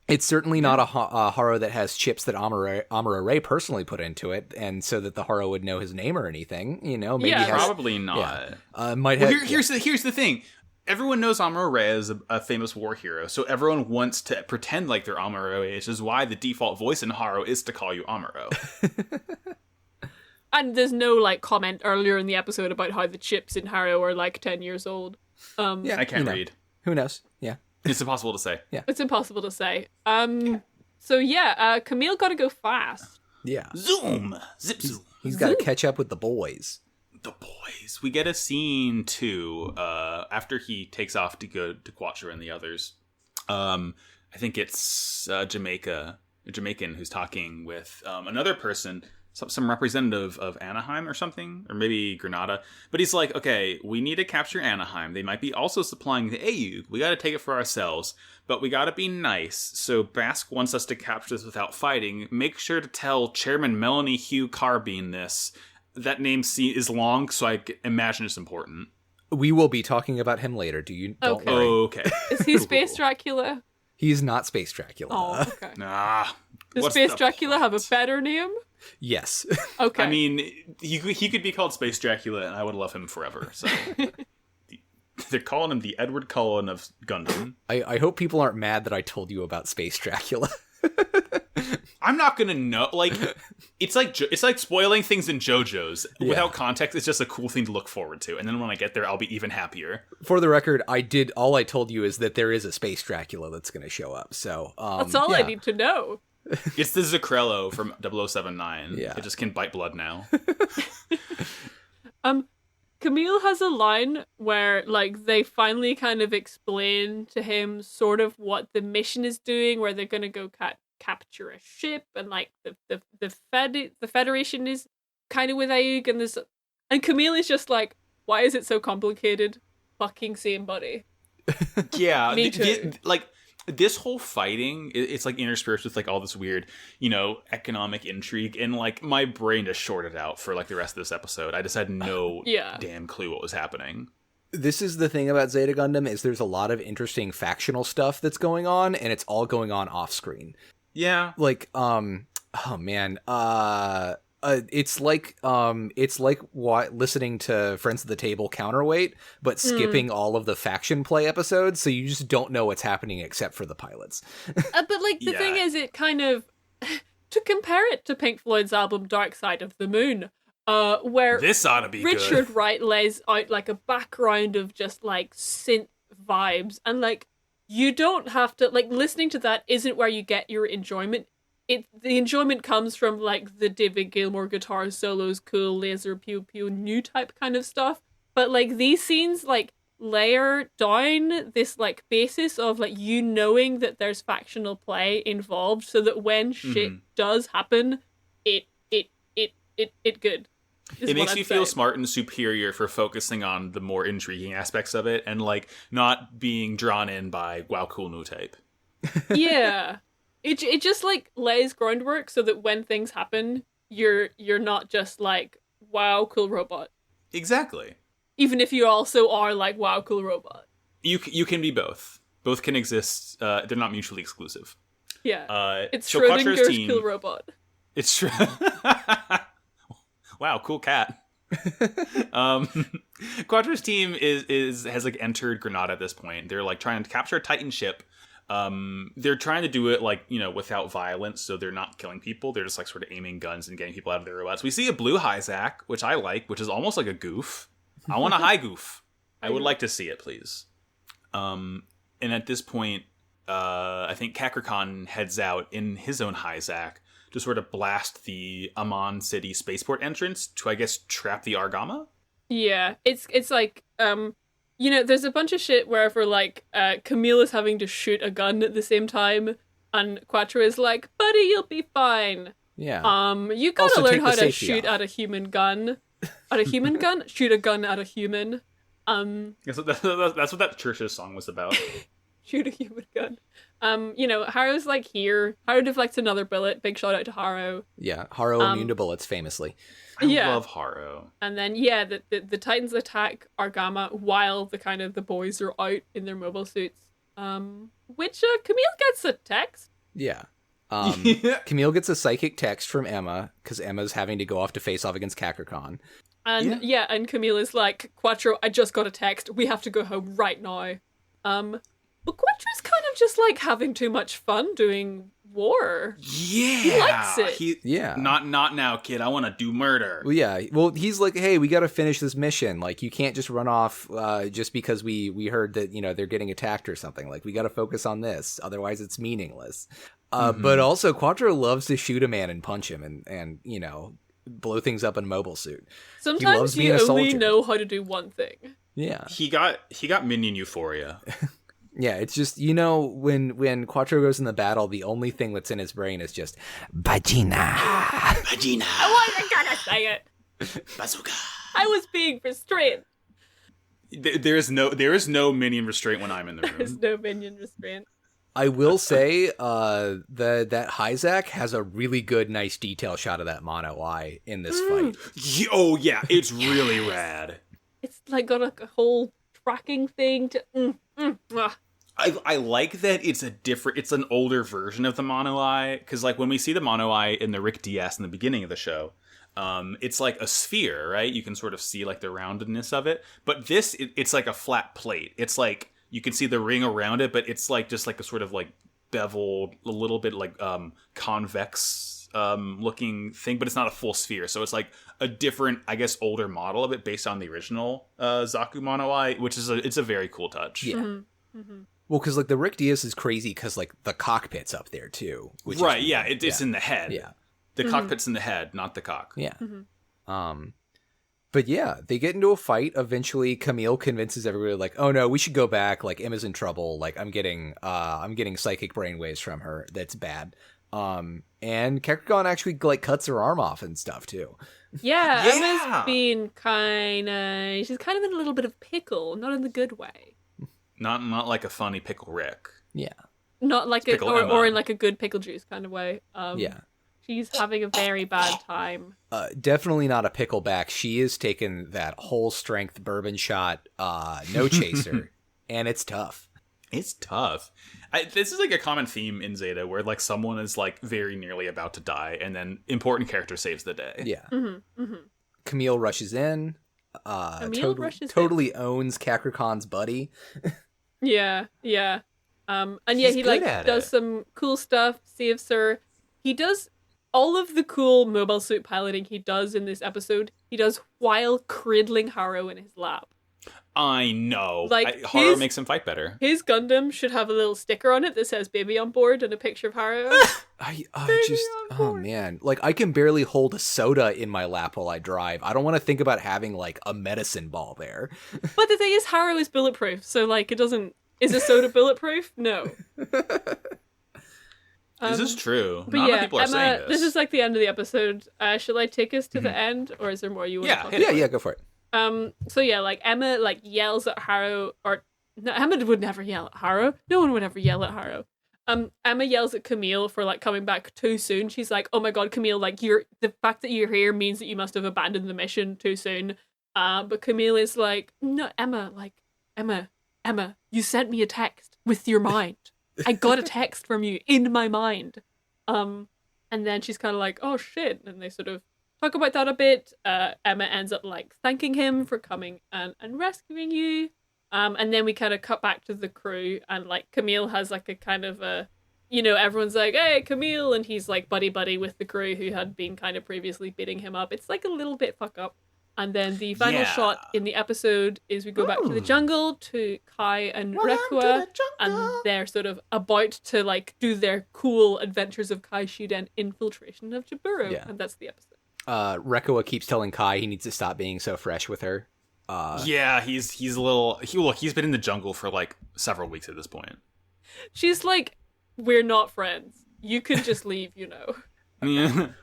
It's certainly not a Haru that has chips that Amuro Ray personally put into it, and so that the Haru would know his name or anything. Maybe Yeah. he has, Probably not. might have. Here's the thing. Everyone knows Amuro Ray is a famous war hero, so everyone wants to pretend like they're Amuro Ray, which is why the default voice in Haru is to call you Amuro. And there's no like comment earlier in the episode about how the chips in Haru are like 10 years old. I can't read. Who knows? Yeah. It's impossible to say. Yeah. It's impossible to say. So yeah, Camille got to go fast. Yeah. Zoom! Zip zoom. He's got to catch up with the boys. The boys. We get a scene, too, after he takes off to go to Quattro and the others. I think it's a Jamaican who's talking with another person, some representative of Anaheim or something, or maybe Grenada. But he's like, okay, we need to capture Anaheim. They might be also supplying the AU. We got to take it for ourselves, but we got to be nice. So Basque wants us to capture this without fighting. Make sure to tell Chairman Melanie Hugh Carbine this. That name is long, so I imagine it's important. We will be talking about him later. Don't worry. Okay. Is he Space Dracula? He's not Space Dracula. Oh, okay. Nah. Does What's Space the Dracula have a point? better name? Yes. Okay. I mean, he could be called Space Dracula, and I would love him forever. So they're calling him the Edward Cullen of Gundam. I hope people aren't mad that I told you about Space Dracula. I'm not gonna know. Like, it's like spoiling things in JoJo's without context. It's just a cool thing to look forward to, and then when I get there, I'll be even happier. For the record, all I told you is that there is a Space Dracula that's going to show up. So that's all I need to know. It's the Zucrello from 0079. Yeah. It just can bite blood now. Camille has a line where like they finally kind of explain to him sort of what the mission is doing, where they're gonna go capture a ship, and like the Federation is kind of with Ayug, and Camille is just like, why is it so complicated? Fucking same, buddy. Yeah, Me too. Like this whole fighting, it's like interspersed with like all this weird, economic intrigue, and like my brain just shorted out for like the rest of this episode. I just had no damn clue what was happening. This is the thing about Zeta Gundam is there's a lot of interesting factional stuff that's going on, and it's all going on off screen. Yeah. Like, oh man, It's like listening to Friends of the Table Counterweight, but skipping all of the faction play episodes, so you just don't know what's happening except for the pilots. But like the thing is, it kind of to compare it to Pink Floyd's album Dark Side of the Moon, where this ought to be Richard good. Wright lays out like a background of just like synth vibes, and like you don't have to like listening to that isn't where you get your enjoyment. The enjoyment comes from like the David Gilmour guitar solos, cool laser pew pew new type kind of stuff. But like these scenes like layer down this like basis of like you knowing that there's factional play involved, so that when shit does happen, it good. It makes you feel smart and superior for focusing on the more intriguing aspects of it and like not being drawn in by wow cool new type. Yeah. It just like lays groundwork so that when things happen, you're not just like wow cool robot. Exactly. Even if you also are like wow cool robot. You can be both. Both can exist. They're not mutually exclusive. Yeah. It's so Schrodinger's team, cool robot. It's true. Wow, cool cat. Quattro's team has like entered Granada at this point. They're like trying to capture a Titan ship. They're trying to do it like, you know, without violence, so they're not killing people. They're just like sort of aiming guns and getting people out of their robots. We see a blue Hyzak, which I like, which is almost like a goof. I want a high goof. I would like to see it, please. And at this point, I think Kakarkan heads out in his own Hyzak to sort of blast the Amon City spaceport entrance to, I guess, trap the Argama? Yeah, it's like, you know, there's a bunch of shit wherever, like, Camille is having to shoot a gun at the same time, and Quattro is like, buddy, you'll be fine. Yeah. You gotta Also, learn take how the to safety shoot off. at a human gun. At a human gun? Shoot a gun at a human. That's what that Church's song was about. Shoot a human gun. You know, Haru's like here. Haru deflects another bullet. Big shout out to Haru. Yeah, Haru immune to bullets, famously. I Yeah. love Haru. And then the Titans attack Argama while the boys are out in their mobile suits. Which Camille gets a text. Yeah. Yeah. Camille gets a psychic text from Emma, because Emma's having to go off to face off against Kakarkan. And and Camille is like, Quattro, I just got a text. We have to go home right now. But Quattro's kind of just like having too much fun doing war. Yeah. He likes it. Yeah. Not now, kid. I want to do murder. Well, yeah. Well, he's like, hey, we got to finish this mission. Like, you can't just run off just because we heard that, you know, they're getting attacked or something. Like, we got to focus on this. Otherwise, it's meaningless. But also, Quattro loves to shoot a man and punch him and you know, blow things up in a mobile suit. Sometimes loves you being a only soldier. know how to do one thing. Yeah. He got minion euphoria. Yeah, it's just, you know, when Quattro goes in the battle, the only thing that's in his brain is just Bajeena. Bajeena. I wasn't gonna say it. Bazooka. I was being restrained. There is no minion restraint when I'm in the room. There's no minion restraint. I will say that Hyzak has a really good, nice detail shot of that mono eye in this fight. Oh yeah, it's really rad. It's like got a whole tracking thing to. I like that it's an older version of the mono eye, because like when we see the mono eye in the Rick DS in the beginning of the show, it's like a sphere, right? You can sort of see like the roundedness of it, but it's like a flat plate. It's like you can see the ring around it, but it's like just like a sort of like beveled, a little bit like convex looking thing, but it's not a full sphere. So it's like a different, I guess, older model of it based on the original Zaku mono eye, which is it's a very cool touch. Yeah. Mm-hmm. Well, because like the Rick Diaz is crazy because like the cockpit's up there too. Which Right, is, yeah, it's in the head. Yeah. The cockpit's in the head, not the cock. Yeah. Mm-hmm. But yeah, they get into a fight. Eventually, Camille convinces everybody like, "Oh no, we should go back. Like Emma's in trouble. Like I'm getting psychic brainwaves from her. That's bad." And Kakarkan actually like cuts her arm off and stuff too. Yeah, Yeah! Emma's been she's kind of in a little bit of pickle, not in the good way. Not like a funny pickle Rick. Yeah. Not like Pickle Emma. or in like a good pickle juice kind of way. Yeah. She's having a very bad time. Definitely not a pickleback. She is taking that whole strength bourbon shot, no chaser, and it's tough. It's tough. This is like a common theme in Zeta where like someone is like very nearly about to die and then important character saves the day. Yeah. Mm-hmm, mm-hmm. Camille rushes in. Totally owns Kakarkon's buddy. Yeah. And yeah, he like does some cool stuff, saves her. He does all of the cool mobile suit piloting he does in this episode. He does while cradling Haro in his lap. I know. Like Haro makes him fight better. His Gundam should have a little sticker on it that says "baby on board" and a picture of Haro. Oh man, like I can barely hold a soda in my lap while I drive. I don't want to think about having like a medicine ball there. But the thing is, Haro is bulletproof, so like it doesn't. Is a soda bulletproof? No. This is true. But Not yeah, enough people are saying this is like the end of the episode. Shall I take us to the end, or is there more you want to talk about? Yeah, go for it. So yeah, like Emma like yells at Haro, or no, Emma would never yell at Haro. No one would ever yell at Haro. Emma yells at Camille for like coming back too soon. She's like, "Oh my god, Camille! Like the fact that you're here means that you must have abandoned the mission too soon." But Camille is like, "No, Emma, Emma, you sent me a text with your mind. I got a text from you in my mind." And then she's kind of like, "Oh shit!" And they sort of talk about that a bit. Emma ends up like thanking him for coming and rescuing you. And then we kind of cut back to the crew, and like Camille has like a kind of a, everyone's like, "Hey, Camille," and he's like buddy with the crew who had been kind of previously beating him up. It's like a little bit fuck up. And then the final shot in the episode is we go back to the jungle to Kai and Rekua, and they're sort of about to like do their cool adventures of Kai Shuden infiltration of Jaburo, and that's the episode. Rekua keeps telling Kai he needs to stop being so fresh with her. He's a little. He's been in the jungle for like several weeks at this point. She's like, "We're not friends. You can just leave,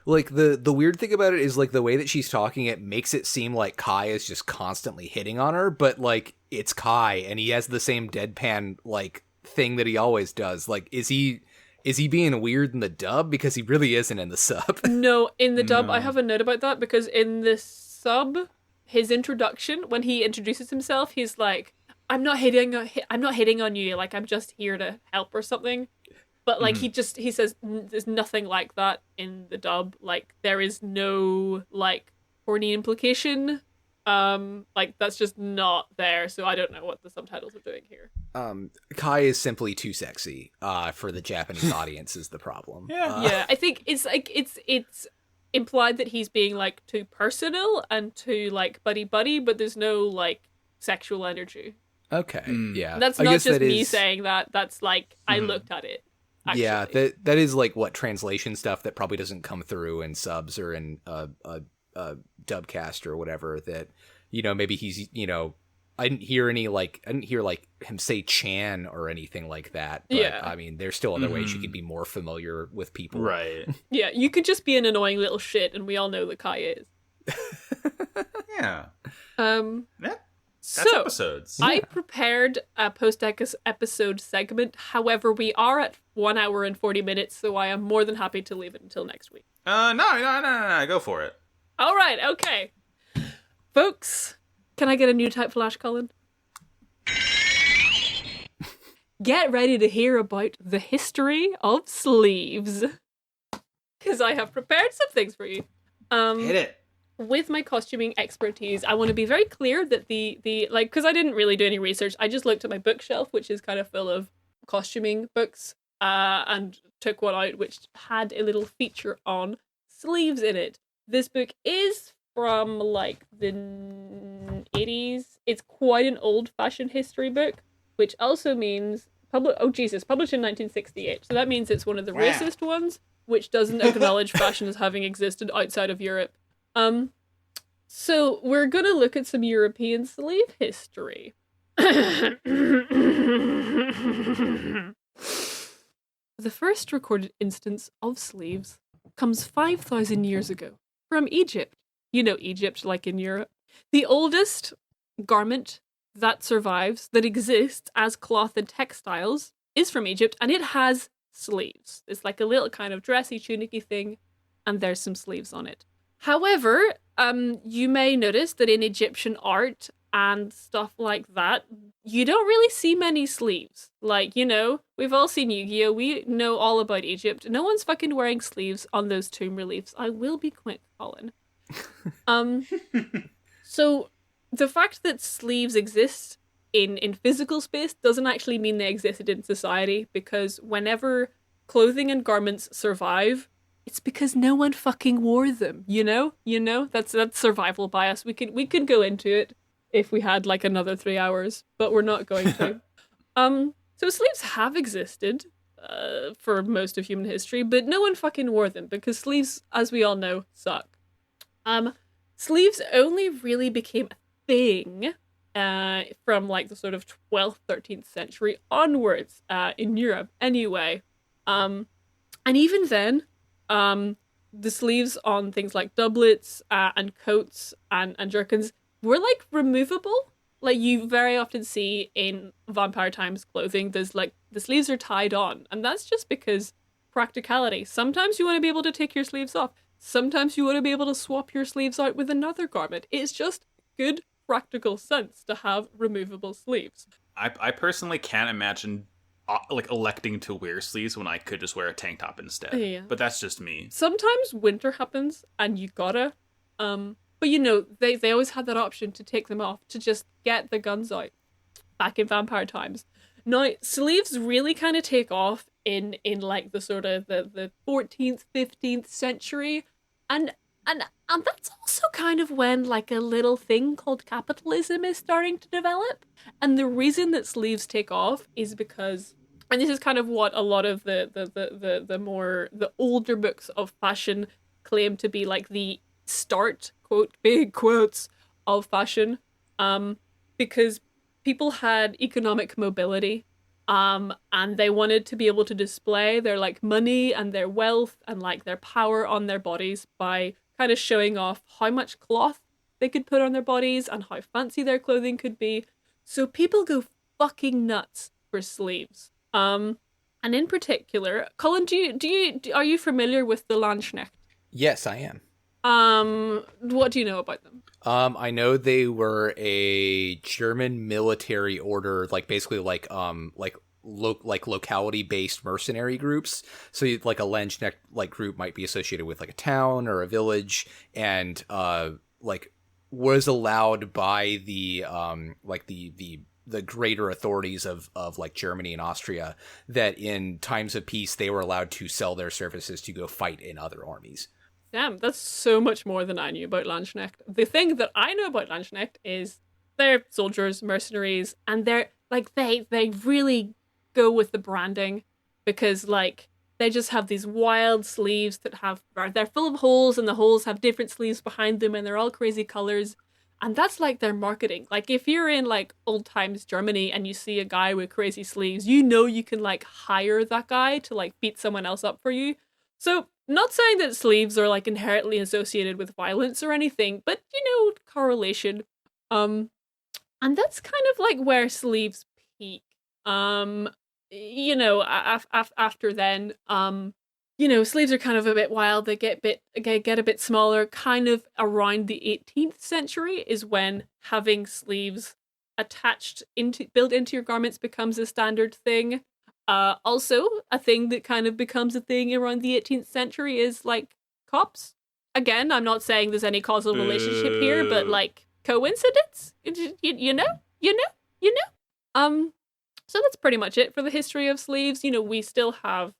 Like the weird thing about it is like the way that she's talking, it makes it seem like Kai is just constantly hitting on her, but like it's Kai and he has the same deadpan like thing that he always does. Like is he being weird in the dub? Because he really isn't in the sub. No, in the dub I have a note about that because in the sub, his introduction, when he introduces himself, he's like, I'm not hitting on you, like I'm just here to help or something. But like he says there's nothing like that in the dub. Like there is no like horny implication. Like that's just not there. So I don't know what the subtitles are doing here. Kai is simply too sexy for the Japanese audience is the problem. Yeah, I think it's like it's implied that he's being like too personal and too like buddy, but there's no like sexual energy. Okay, yeah. That's not just me saying that. That's like I looked at it. Actually. Yeah, that is like what translation stuff that probably doesn't come through in subs or in dubcast or whatever. That maybe he's I didn't hear like him say Chan or anything like that. But, yeah, I mean, there's still other ways you can be more familiar with people, right? Yeah, you could just be an annoying little shit, and we all know that Kai is. Yeah. That's episodes. I prepared a post-episode segment. However, we are at 1 hour and 40 minutes, so I am more than happy to leave it until next week. No. Go for it. All right, okay. Folks, can I get a new type flash, Colin? Get ready to hear about the history of sleeves. Because I have prepared some things for you. Hit it. With my costuming expertise, I want to be very clear that the because I didn't really do any research. I just looked at my bookshelf, which is kind of full of costuming books, and took one out which had a little feature on sleeves in it. This book is from like the 80s. It's quite an old-fashioned history book, which also means published in 1968. So that means it's one of the racist ones, which doesn't acknowledge fashion as having existed outside of Europe. So we're gonna look at some European sleeve history. The first recorded instance of sleeves comes 5,000 years ago from Egypt. You know Egypt, like in Europe. The oldest garment that survives, that exists as cloth and textiles, is from Egypt, and it has sleeves. It's like a little kind of dressy, tunicky thing, and there's some sleeves on it. However, you may notice that in Egyptian art, and stuff like that, you don't really see many sleeves. Like, we've all seen Yu-Gi-Oh! We know all about Egypt. No one's fucking wearing sleeves on those tomb reliefs. I will be quick, Colin. So the fact that sleeves exist in physical space doesn't actually mean they existed in society, because whenever clothing and garments survive, it's because no one fucking wore them, That's survival bias. We could go into it if we had like another 3 hours, but we're not going to. So sleeves have existed for most of human history, but no one fucking wore them because sleeves, as we all know, suck. Sleeves only really became a thing from like the sort of 12th, 13th century onwards in Europe anyway. And even then, the sleeves on things like doublets and coats and jerkins were like removable. Like you very often see in Vampire Times clothing, there's like the sleeves are tied on, and that's just because practicality. Sometimes you want to be able to take your sleeves off. Sometimes you want to be able to swap your sleeves out with another garment. It's just good practical sense to have removable sleeves. I personally can't imagine like electing to wear sleeves when I could just wear a tank top instead. Yeah. But that's just me. Sometimes winter happens and you gotta. But they always had that option to take them off, to just get the guns out back in Vampire Times. Now, sleeves really kind of take off in like the sort of the 14th, 15th century. And that's also kind of when like a little thing called capitalism is starting to develop. And the reason that sleeves take off is because, and this is kind of what a lot of the older books of fashion claim to be like the start, quote, big quotes, of fashion, because people had economic mobility, and they wanted to be able to display their like money and their wealth and like their power on their bodies by kind of showing off how much cloth they could put on their bodies and how fancy their clothing could be. So people go fucking nuts for sleeves. And in particular, Colin, are you familiar with the Landsknecht? Yes, I am. What do you know about them? I know they were a German military order, like basically like locality based mercenary groups. So like a Landsknecht like group might be associated with like a town or a village, and like was allowed by the the greater authorities of like Germany and Austria, that in times of peace they were allowed to sell their services to go fight in other armies. Damn, that's so much more than I knew about Landsknecht. The thing that I know about Landsknecht is they're soldiers, mercenaries, and they're like they really go with the branding, because like they just have these wild sleeves that they're full of holes, and the holes have different sleeves behind them, and they're all crazy colors. And that's like their marketing. Like if you're in like old times Germany and you see a guy with crazy sleeves, you can like hire that guy to like beat someone else up for you. So not saying that sleeves are like inherently associated with violence or anything, but correlation. And that's kind of like where sleeves peak. After then, sleeves are kind of a bit wild. They get a bit smaller. Kind of around the 18th century is when having sleeves built into your garments becomes a standard thing. Also, a thing that kind of becomes a thing around the 18th century is like cops. Again, I'm not saying there's any causal relationship here, but like coincidence, you know. So that's pretty much it for the history of sleeves. We still have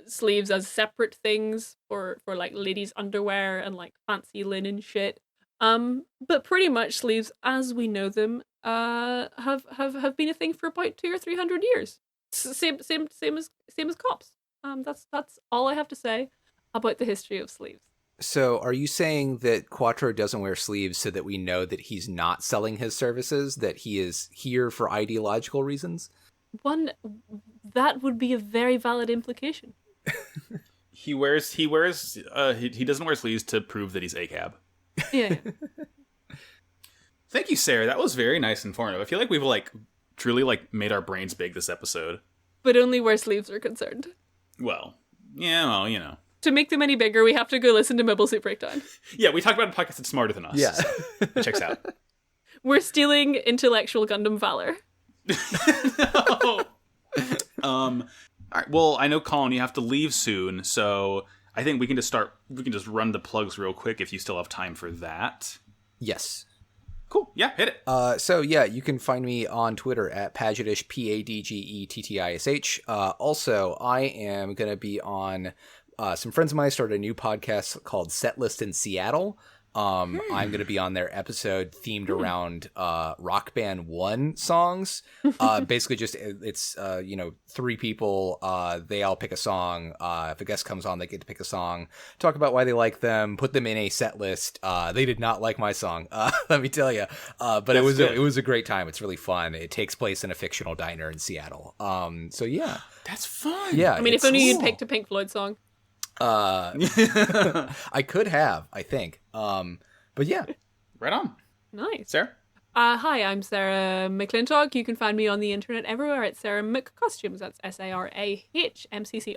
sleeves as separate things for like ladies' underwear and like fancy linen shit. But pretty much sleeves as we know them have been a thing for about 200 or 300 years. Same as cops. That's all I have to say about the history of sleeves. So are you saying that Quattro doesn't wear sleeves so that we know that he's not selling his services, that he is here for ideological reasons? That would be a very valid implication. He doesn't wear sleeves to prove that he's ACAB. Yeah. Thank you, Sarah. That was very nice and informative. I feel like we've like truly like made our brains big this episode. But only where sleeves are concerned. Well, yeah, To make them any bigger, we have to go listen to Mobile Suit Breakdown. Yeah, we talked about a podcast that's smarter than us. Yeah. So it checks out. We're stealing intellectual Gundam valor. No. All right. Well, I know, Colin, you have to leave soon, so I think we can just run the plugs real quick if you still have time for that. Yes. Cool. Yeah, hit it. So yeah, you can find me on Twitter at Padgettish, Padgettish. Also, I am going to be on, some friends of mine started a new podcast called Setlist in Seattle. I'm going to be on their episode themed around Rock Band 1 songs. Basically just, it's, three people, they all pick a song. If a guest comes on, they get to pick a song, talk about why they like them, put them in a set list. They did not like my song, let me tell you. But it was a great time. It's really fun. It takes place in a fictional diner in Seattle. So yeah. That's fun. Yeah. I mean, if only you'd picked a Pink Floyd song. I could have, I think. But yeah. Right on. Nice. Sarah? Hi, I'm Sarah McClintock. You can find me on the internet everywhere at Sarah McCostumes. That's SARAH MCC.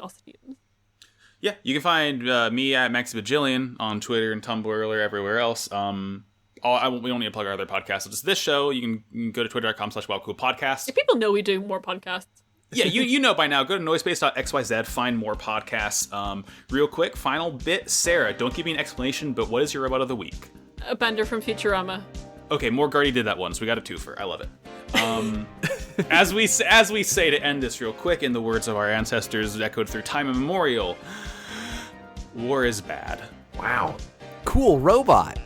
Yeah, you can find me at Maxi Bajillion on Twitter and Tumblr or everywhere else. We don't need to plug our other podcasts. It's this show. You can go to twitter.com/wildcoolpodcast. If people know we do more podcasts. Yeah, you know by now. Go to noisepace.xyz, find more podcasts. Real quick, final bit. Sarah, don't give me an explanation, but what is your robot of the week? A Bender from Futurama. Okay, Morgarty did that once. We got a twofer. I love it. As we say to end this real quick, in the words of our ancestors echoed through time immemorial, war is bad. Wow. Cool robot.